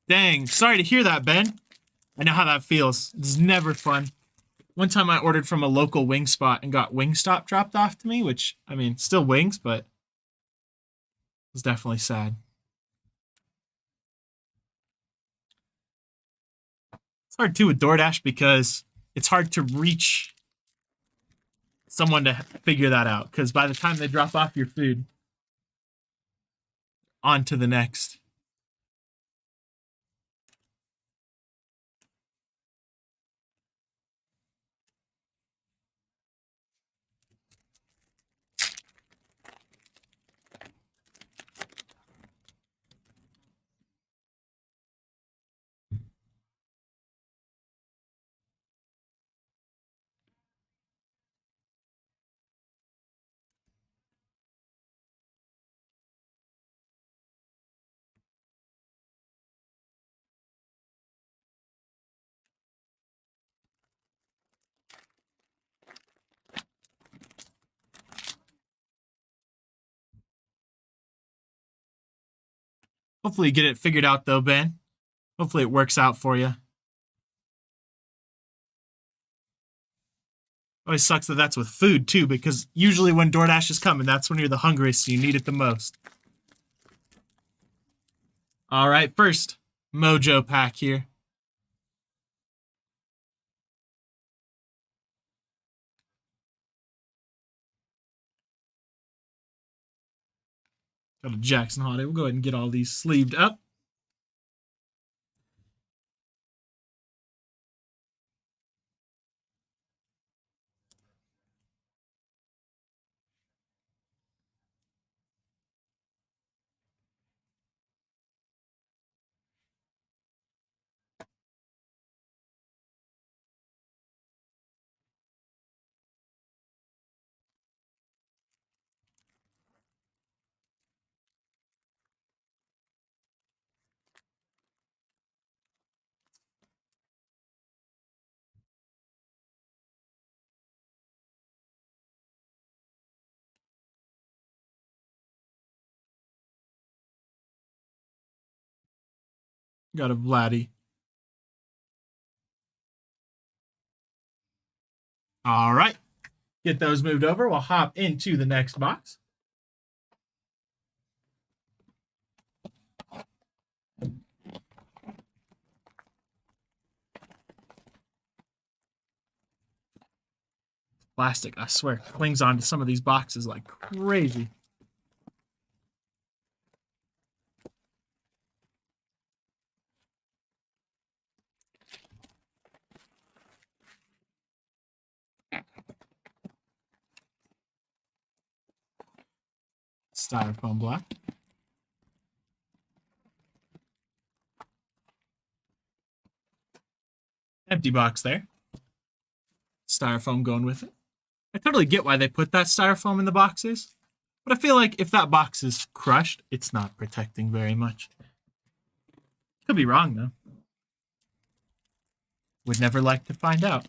Speaker 1: Dang, sorry to hear that, Ben. I know how that feels. It's never fun. One time I ordered from a local wing spot and got Wingstop dropped off to me, which, I mean, still wings, but it was definitely sad. It's hard too with DoorDash because it's hard to reach someone to figure that out because by the time they drop off your food, on to the next. Hopefully you get it figured out though, Ben. Hopefully it works out for you. Always sucks that that's with food too, because usually when DoorDash is coming, that's when you're the hungriest and you need it the most. All right, first Mojo pack here. Got a Jackson Holiday. We'll go ahead and get all these sleeved up. Got a Vladdy. All right. Get those moved over. We'll hop into the next box. Plastic, I swear, clings onto some of these boxes like crazy. Styrofoam black. Empty box there. Styrofoam going with it. I totally get why they put that styrofoam in the boxes, but I feel like if that box is crushed, it's not protecting very much. Could be wrong, though. Would never like to find out.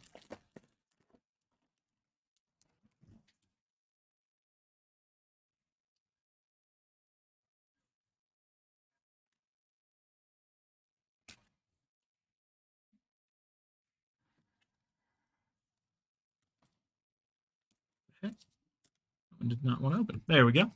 Speaker 1: Okay. I did not want to open. There we go.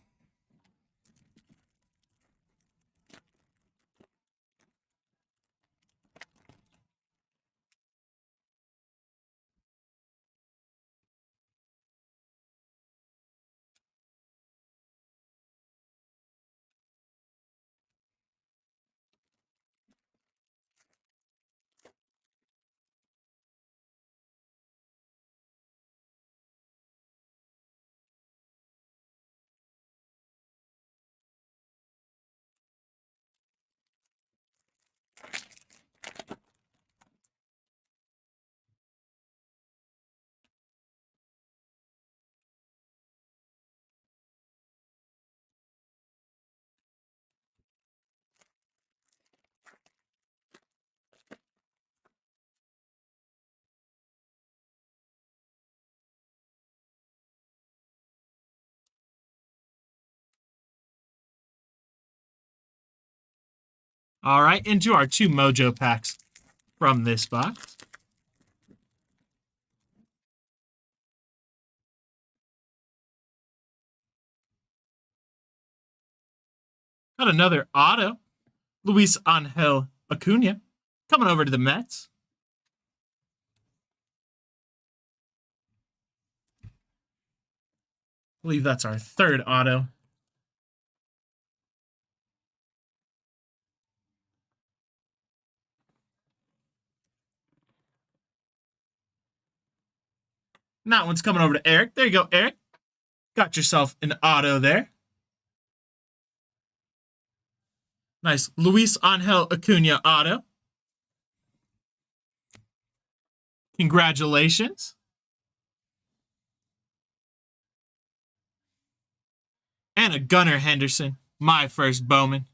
Speaker 1: All right, into our 2 Mojo packs from this box. Got another auto. Luis Angel Acuna coming over to the Mets. I believe that's our 3rd auto. And that one's coming over to Eric. There you go, Eric. Got yourself an auto there. Nice Luis Angel Acuna auto. Congratulations. And a Gunnar Henderson, my first Bowman.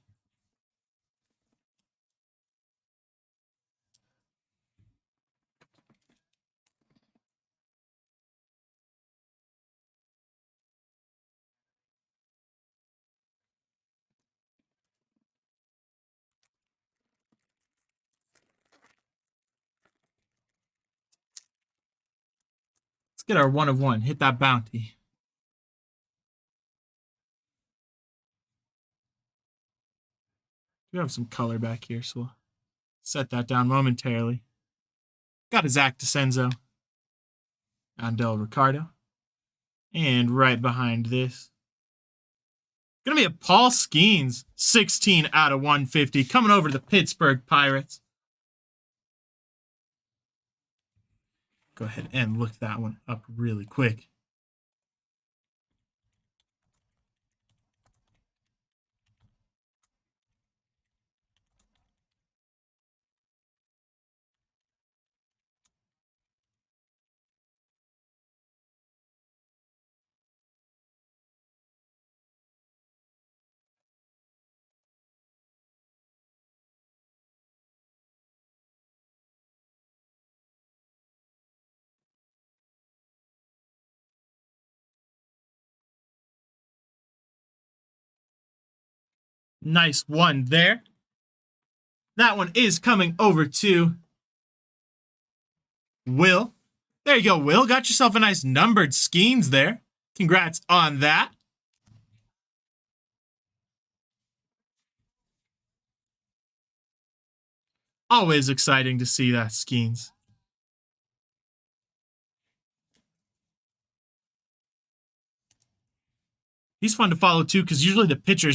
Speaker 1: Let's get our 1 of 1. Hit that bounty. We have some color back here, so we'll set that down momentarily. Got a Zach DeCenzo. Andel Ricardo. And right behind this, gonna be a Paul Skeens, 16 out of 150, coming over to the Pittsburgh Pirates. Go ahead and look that one up really quick. Nice one there. That one is coming over to Will. There you go, Will. Got yourself a nice numbered Skeens there. Congrats on that. Always exciting to see that Skeens. He's fun to follow too, because usually the pitcher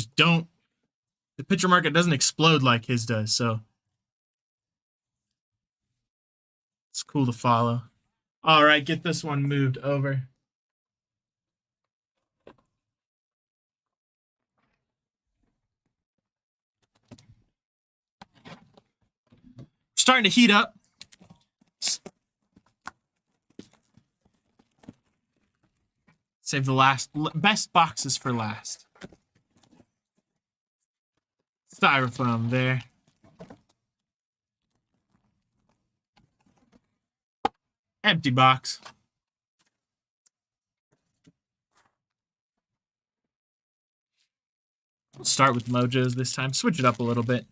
Speaker 1: market doesn't explode like his does, so it's cool to follow. All right, get this one moved over. Starting to heat up. Save the best boxes for last. Styrofoam there. Empty box. We'll start with Mojos this time. Switch it up a little bit.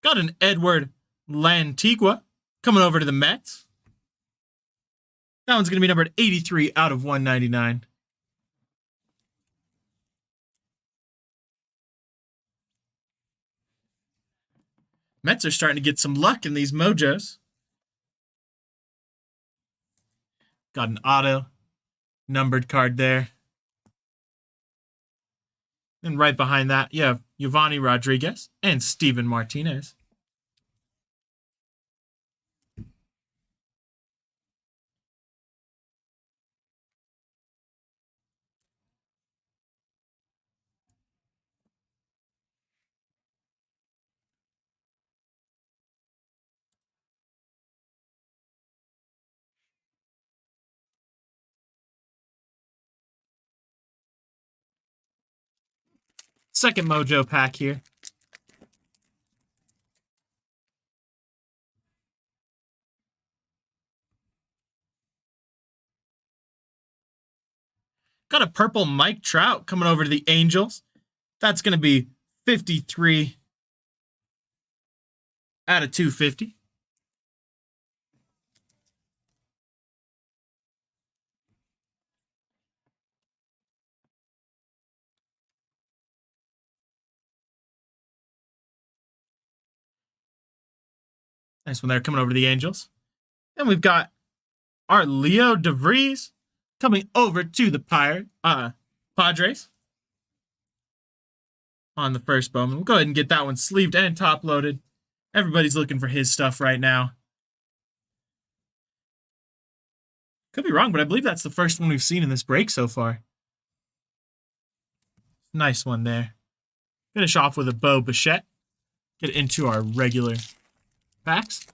Speaker 1: Got an Edward Lantigua coming over to the Mets. That one's going to be numbered 83 out of 199. Mets are starting to get some luck in these Mojos. Got an auto numbered card there. And right behind that, you have Giovanni Rodriguez and Steven Martinez. Second Mojo pack here. Got a purple Mike Trout coming over to the Angels. That's going to be 53 out of 250. Nice one there coming over to the Angels. And we've got our Leo DeVries coming over to the Padres on the first Bowman. We'll go ahead and get that one sleeved and top loaded. Everybody's looking for his stuff right now. Could be wrong, but I believe that's the first one we've seen in this break so far. Nice one there. Finish off with a Bo Bichette. Get into our regular packs.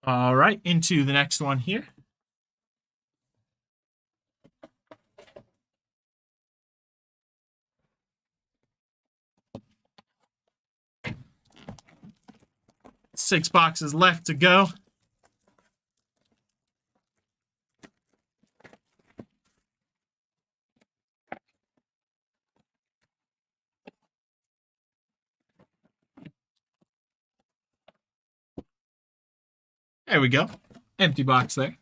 Speaker 1: All right, into the next one here. 6 boxes left to go. There we go. Empty box there.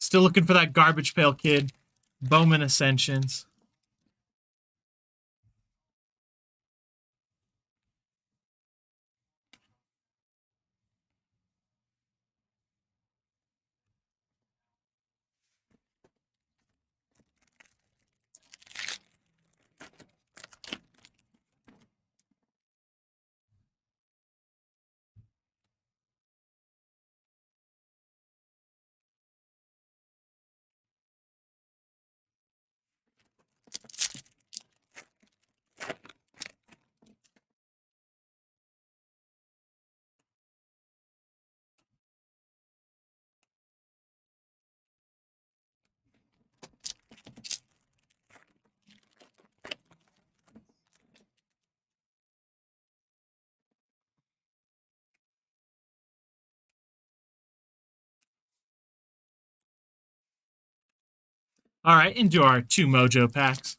Speaker 1: Still looking for that Garbage Pail Kid. Bowman Ascensions. All right, into our 2 Mojo packs.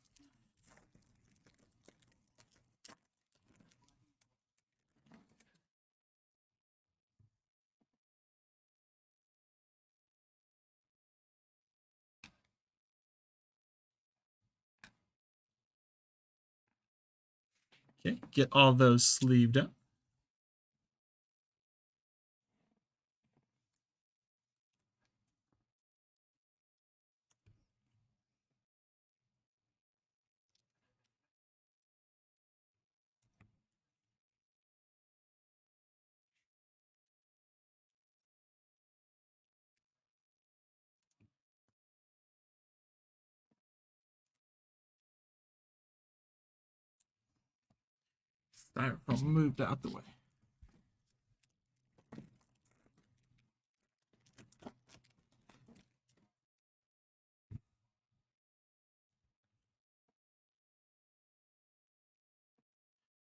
Speaker 1: Okay, get all those sleeved up. Styrofoam moved out the way.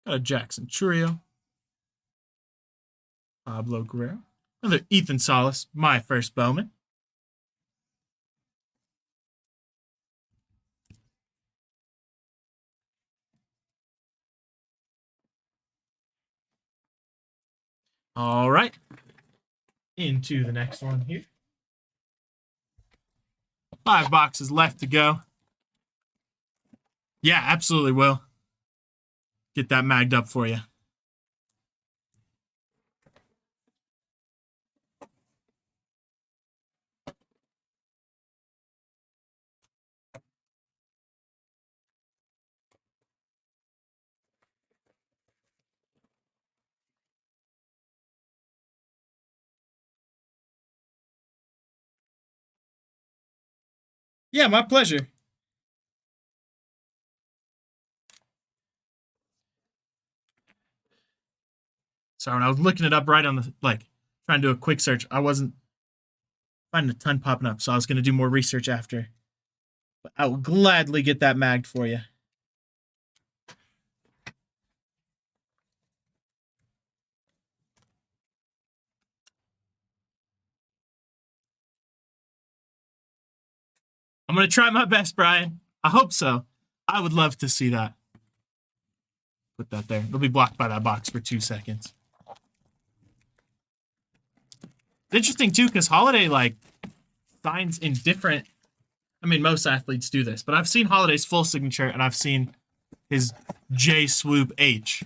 Speaker 1: Got a Jackson Churio. Pablo Guerrero. Another Ethan Salas, my first Bowman. All right. Into the next one here. 5 boxes left to go. Yeah, absolutely will. Get that magged up for you. Yeah, my pleasure. Sorry, when I was looking it up right on the, trying to do a quick search, I wasn't finding a ton popping up, so I was going to do more research after. But I will gladly get that magged for you. I'm going to try my best, Brian. I hope so. I would love to see that. Put that there. It'll be blocked by that box for 2 seconds. It's interesting, too, because Holiday, signs in different... I mean, most athletes do this, but I've seen Holiday's full signature, and I've seen his J Swoop H.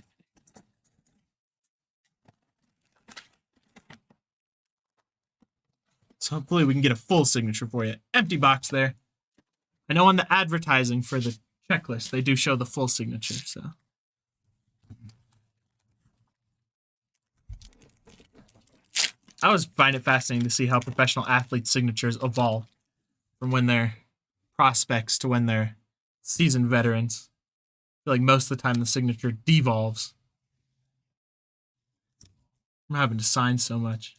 Speaker 1: So hopefully we can get a full signature for you. Empty box there. I know on the advertising for the checklist, they do show the full signature, so... I always find it fascinating to see how professional athletes' signatures evolve from when they're prospects to when they're seasoned veterans. I feel like most of the time the signature devolves. I'm having to sign so much.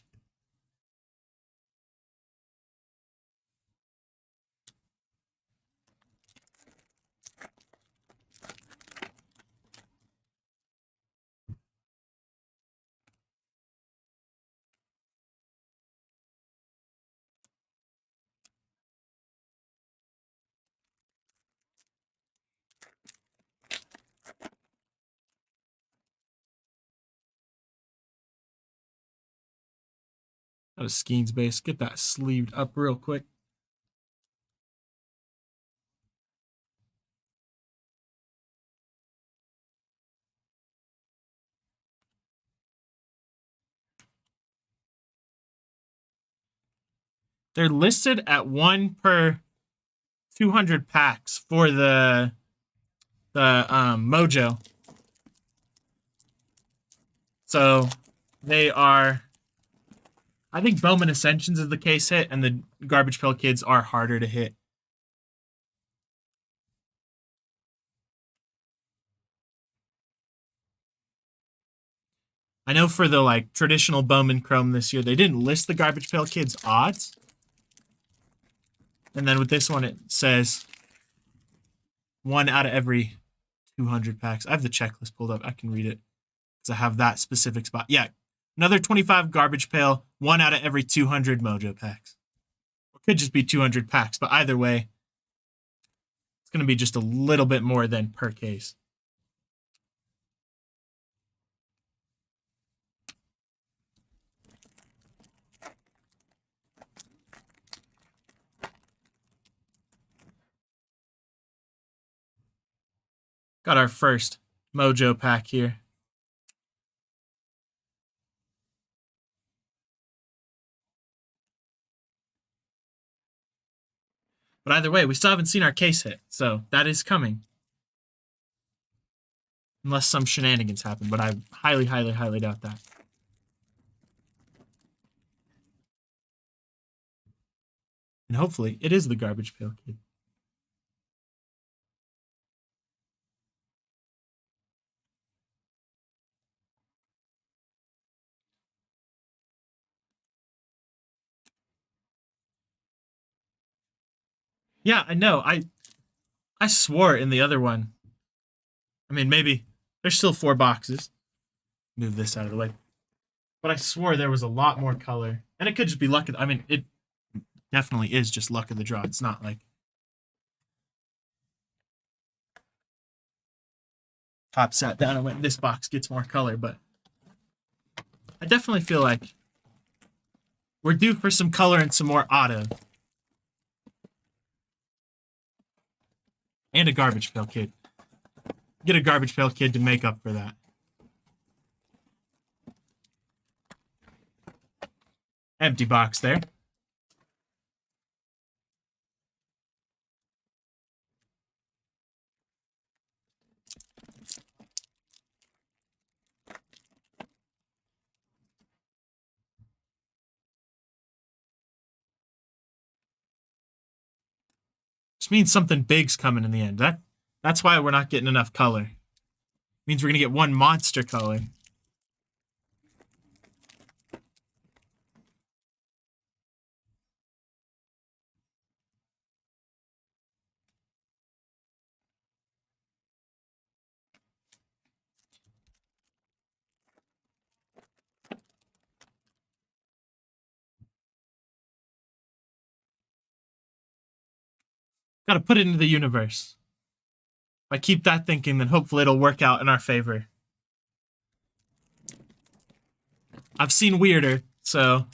Speaker 1: Out of Skeens base. Get that sleeved up real quick. They're listed at 1 per 200 packs for the Mojo. So they are, I think Bowman Ascensions is the case hit, and the Garbage Pail Kids are harder to hit. I know for the like traditional Bowman Chrome this year, they didn't list the Garbage Pail Kids odds. And then with this one, it says 1 out of every 200 packs. I have the checklist pulled up. I can read it because I have that specific spot. Yeah, another 25 Garbage Pail, 1 out of every 200 Mojo packs. It could just be 200 packs, but either way, it's going to be just a little bit more than per case. Got our first Mojo pack here. But either way, we still haven't seen our case hit, so that is coming. Unless some shenanigans happen, but I highly, highly, highly doubt that. And hopefully, it is the Garbage Pail Kid. Yeah, I know. I swore in the other one. I mean, maybe there's still 4 boxes. Move this out of the way. But I swore there was a lot more color. And it could just be luck of, I mean, it definitely is just luck of the draw. It's not like Top sat down and went, this box gets more color, but I definitely feel like we're due for some color and some more auto. And a Garbage Pail Kid. Get a Garbage Pail Kid to make up for that. Empty box there. Just means something big's coming in the end. That's why we're not getting enough color. Means we're gonna get one monster color. Got to put it into the universe. If I keep that thinking, then hopefully it'll work out in our favor. I've seen weirder, so.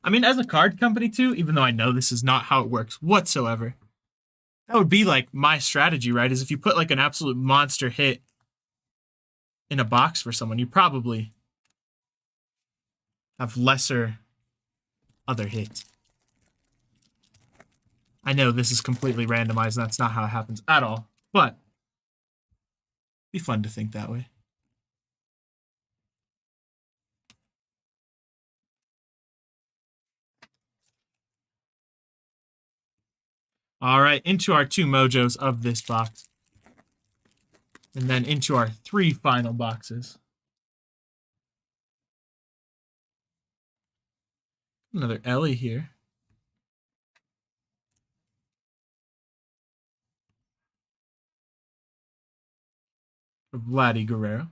Speaker 1: I mean, as a card company too, even though I know this is not how it works whatsoever, that would be like my strategy, right? Is if you put like an absolute monster hit in a box for someone, you probably have lesser other hits. I know this is completely randomized, and that's not how it happens at all, but it'd be fun to think that way. All right, into our 2 mojos of this box. And then into our 3 final boxes. Another Ellie here. Vladdy Guerrero.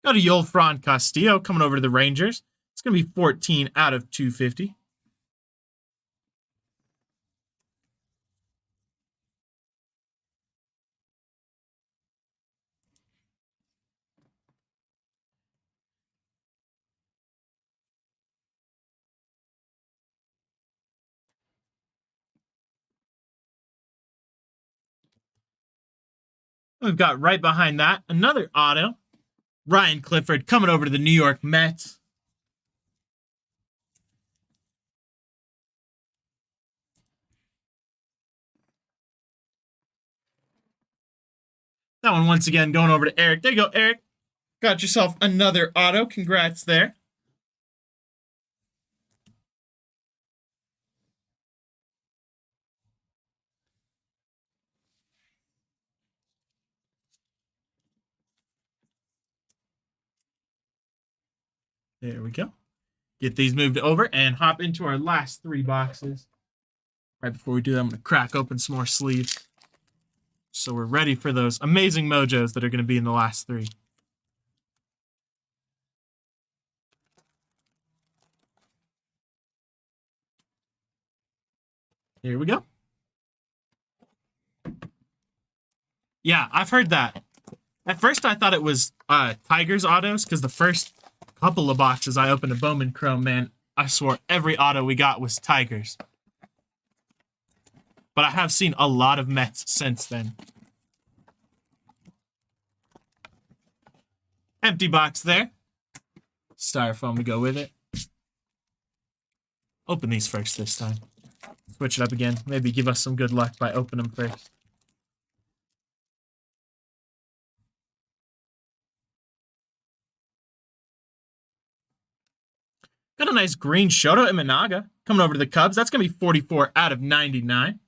Speaker 1: Got a Yolfran Castillo coming over to the Rangers. It's going to be 14 out of 250. We've got right behind that another auto. Ryan Clifford coming over to the New York Mets. That one once again going over to Eric. There you go, Eric. Got yourself another auto. Congrats there. There we go. Get these moved over and hop into our last 3 boxes. Right before we do that, I'm going to crack open some more sleeves. So we're ready for those amazing mojos that are going to be in the last 3. Here we go. Yeah, I've heard that. At first, I thought it was Tigers autos because the first couple of boxes I opened a Bowman Chrome, man, I swore every auto we got was Tigers. But I have seen a lot of Mets since then. Empty box there. Styrofoam to go with it. Open these first this time. Switch it up again. Maybe give us some good luck by opening them first. Got a nice green Shota Imanaga coming over to the Cubs. That's going to be 44 out of 99.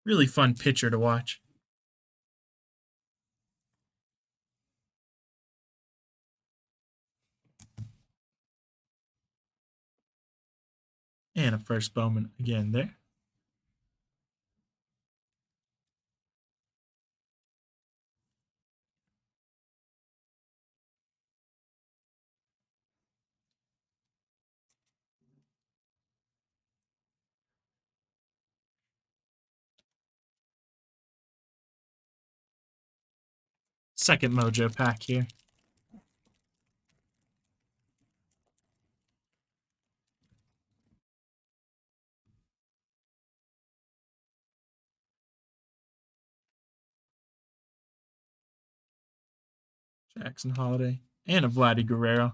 Speaker 1: Really fun pitcher to watch. And a first Bowman again there. Second mojo pack here. Jackson Holiday and a Vladdy Guerrero.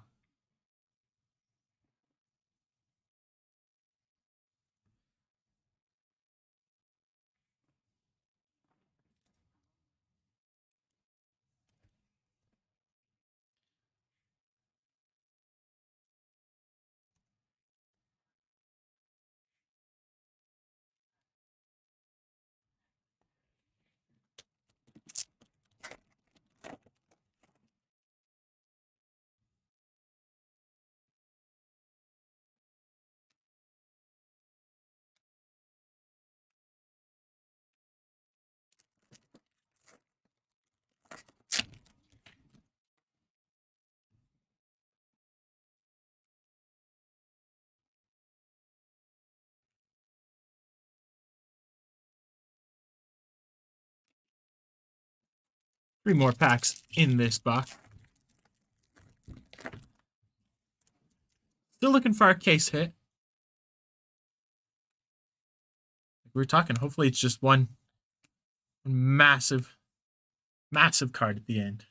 Speaker 1: Three more packs in this box. Still looking for our case hit. we were talking. Hopefully it's just one massive card at the end.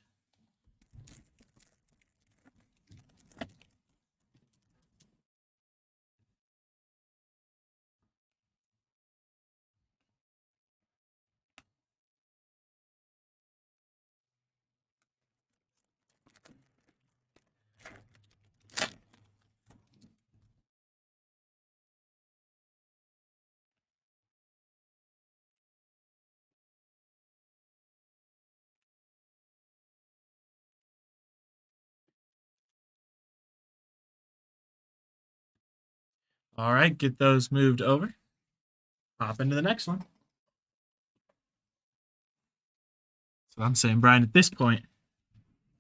Speaker 1: All right, get those moved over. Hop into the next one. So I'm saying, Brian, at this point,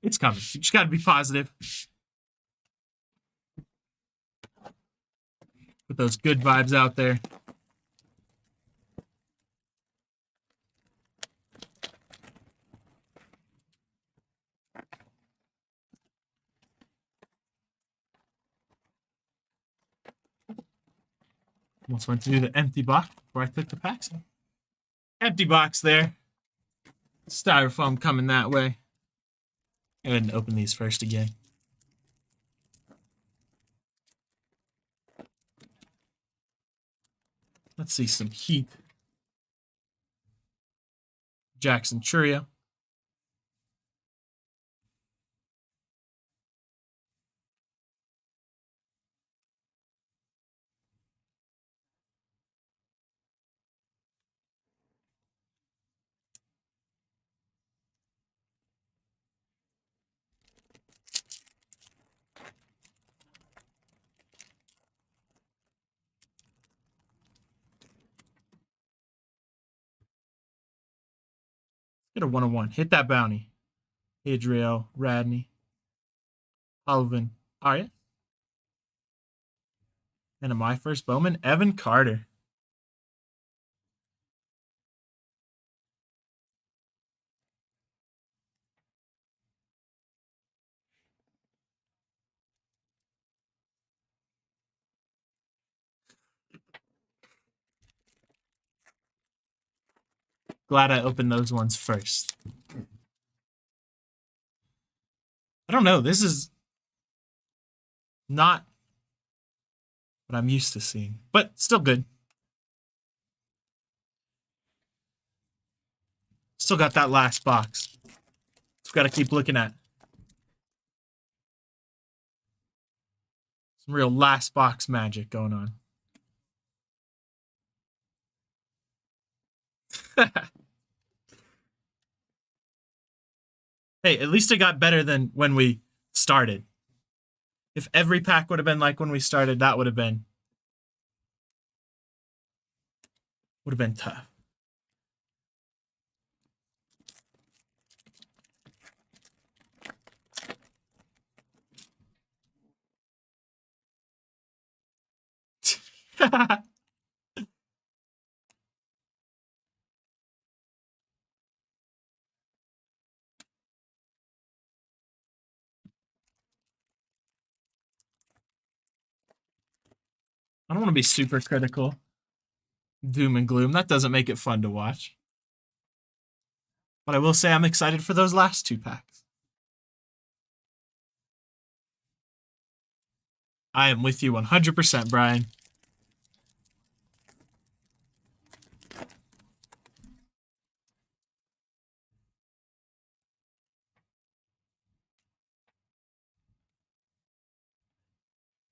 Speaker 1: it's coming. You just got to be positive. Put those good vibes out there. Almost went to do the empty box before I took the packs in. Empty box there. Styrofoam coming that way. Go ahead and open these first again. Let's see some Heat. Jackson Churio. Get a 101. Hit that bounty. Adriel, Radney, Alvin, Arya. And in my first Bowman, Evan Carter. Glad I opened those ones first. I don't know. This is not what I'm used to seeing, but still good. Still got that last box. Just got to keep looking at some real last box magic going on. Hey, at least it got better than when we started. If every pack would have been like when we started, that would have been tough. I don't want to be super critical. Doom and gloom. That doesn't make it fun to watch. But I will say I'm excited for those last two packs. I am with you 100%, Brian.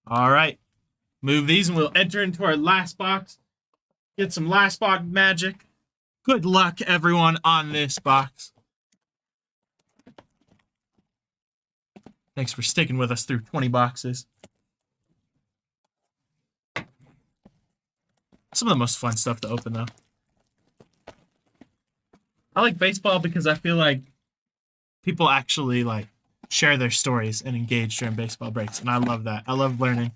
Speaker 1: All right. Move these and we'll enter into our last box. Get some last box magic. Good luck, everyone, on this box. Thanks for sticking with us through 20 boxes. Some of the most fun stuff to open, though. I like baseball because I feel like people actually share their stories and engage during baseball breaks, and I love that. I love learning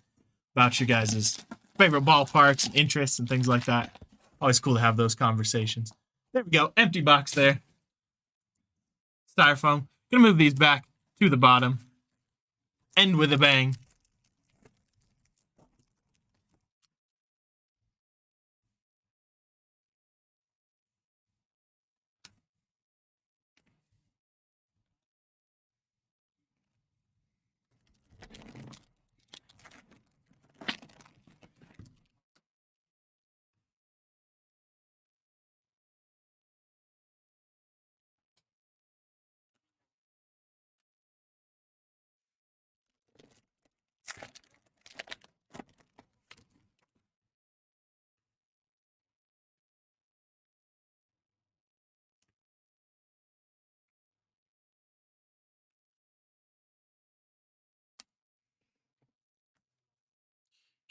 Speaker 1: about you guys' favorite ballparks and interests and things like that. Always cool to have those conversations. There we go. Empty box there. Styrofoam. Gonna move these back to the bottom. End with a bang.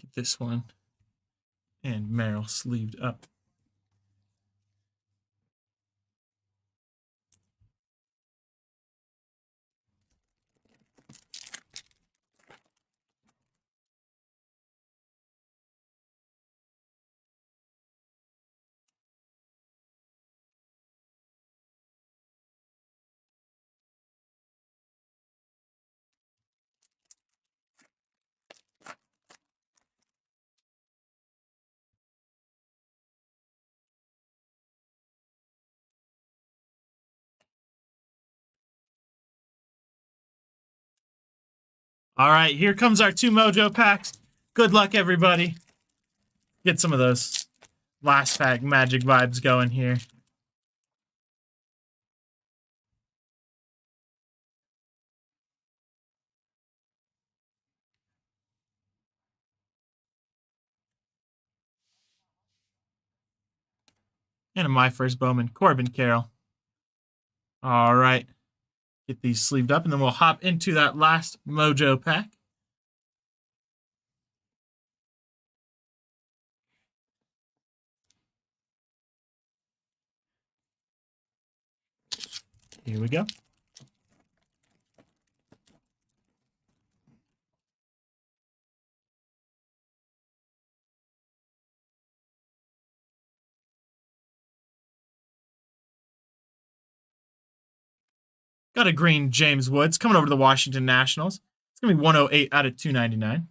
Speaker 1: Get this one. And Merrill sleeved up. All right, here comes our 2 Mojo packs. Good luck, everybody. Get some of those last pack magic vibes going here. And my first Bowman, Corbin Carroll. All right. Get these sleeved up, and then we'll hop into that last Mojo pack. Here we go. Got a green James Woods coming over to the Washington Nationals. It's going to be 108 out of 299.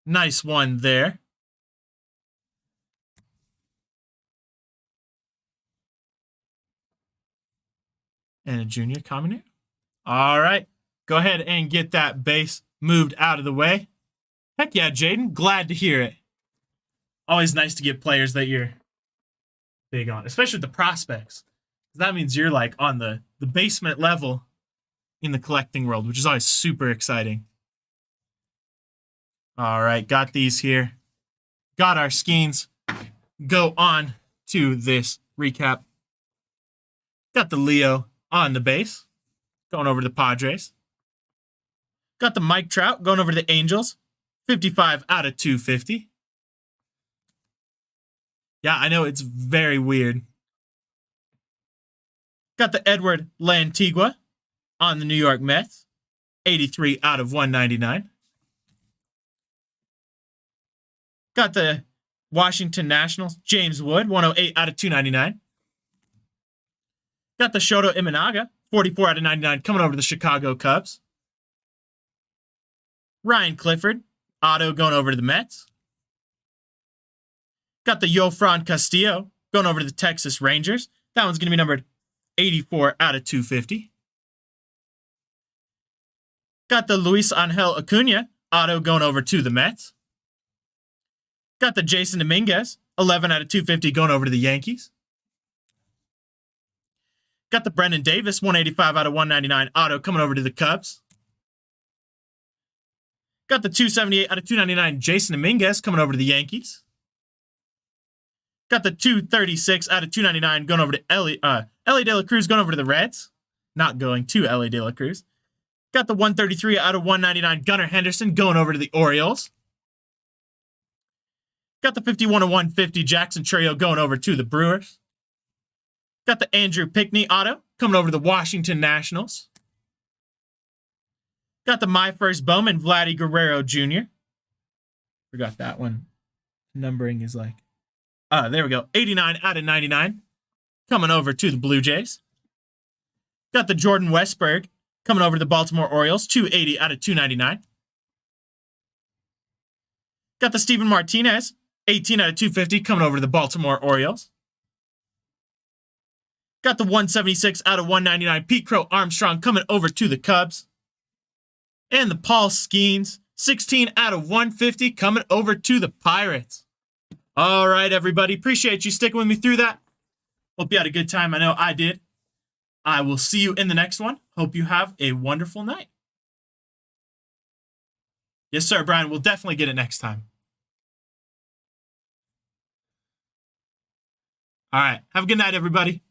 Speaker 1: Nice one there. And a junior commoner. All right. Go ahead and get that base moved out of the way. Heck yeah, Jaden. Glad to hear it. Always nice to get players that you're big on, especially with the prospects. That means you're like on the basement level in the collecting world, which is always super exciting. All right, got these here. Got our skeins. Go on to this recap. Got the Leo on the base. Going over to the Padres. Got the Mike Trout going over to the Angels. 55 out of 250. Yeah, I know, it's very weird. Got the Edward Lantigua on the New York Mets. 83 out of 199. Got the Washington Nationals, James Wood, 108 out of 299. Got the Shoto Imanaga, 44 out of 99, coming over to the Chicago Cubs. Ryan Clifford, auto going over to the Mets. Got the Yofran Castillo going over to the Texas Rangers. That one's going to be numbered 84 out of 250. Got the Luis Angel Acuna, auto going over to the Mets. Got the Jason Dominguez, 11 out of 250, going over to the Yankees. Got the Brendan Davis, 185 out of 199, auto coming over to the Cubs. Got the 278 out of 299, Jason Dominguez, coming over to the Yankees. Got the 236 out of 299, going over to Ellie De La Cruz, going over to the Reds. Not going to Ellie De La Cruz. Got the 133 out of 199, Gunnar Henderson, going over to the Orioles. Got the 51 of 150, Jackson Trio, going over to the Brewers. Got the Andrew Pickney auto, coming over to the Washington Nationals. Got the My First Bowman, Vladdy Guerrero Jr. Forgot that one. Numbering is like... there we go. 89 out of 99. Coming over to the Blue Jays. Got the Jordan Westberg, coming over to the Baltimore Orioles. 280 out of 299. Got the Steven Martinez, 18 out of 250, coming over to the Baltimore Orioles. Got the 176 out of 199, Pete Crow Armstrong, coming over to the Cubs. And the Paul Skeens, 16 out of 150, coming over to the Pirates. All right, everybody. Appreciate you sticking with me through that. Hope you had a good time. I know I did. I will see you in the next one. Hope you have a wonderful night. Yes, sir, Brian. We'll definitely get it next time. All right. Have a good night, everybody.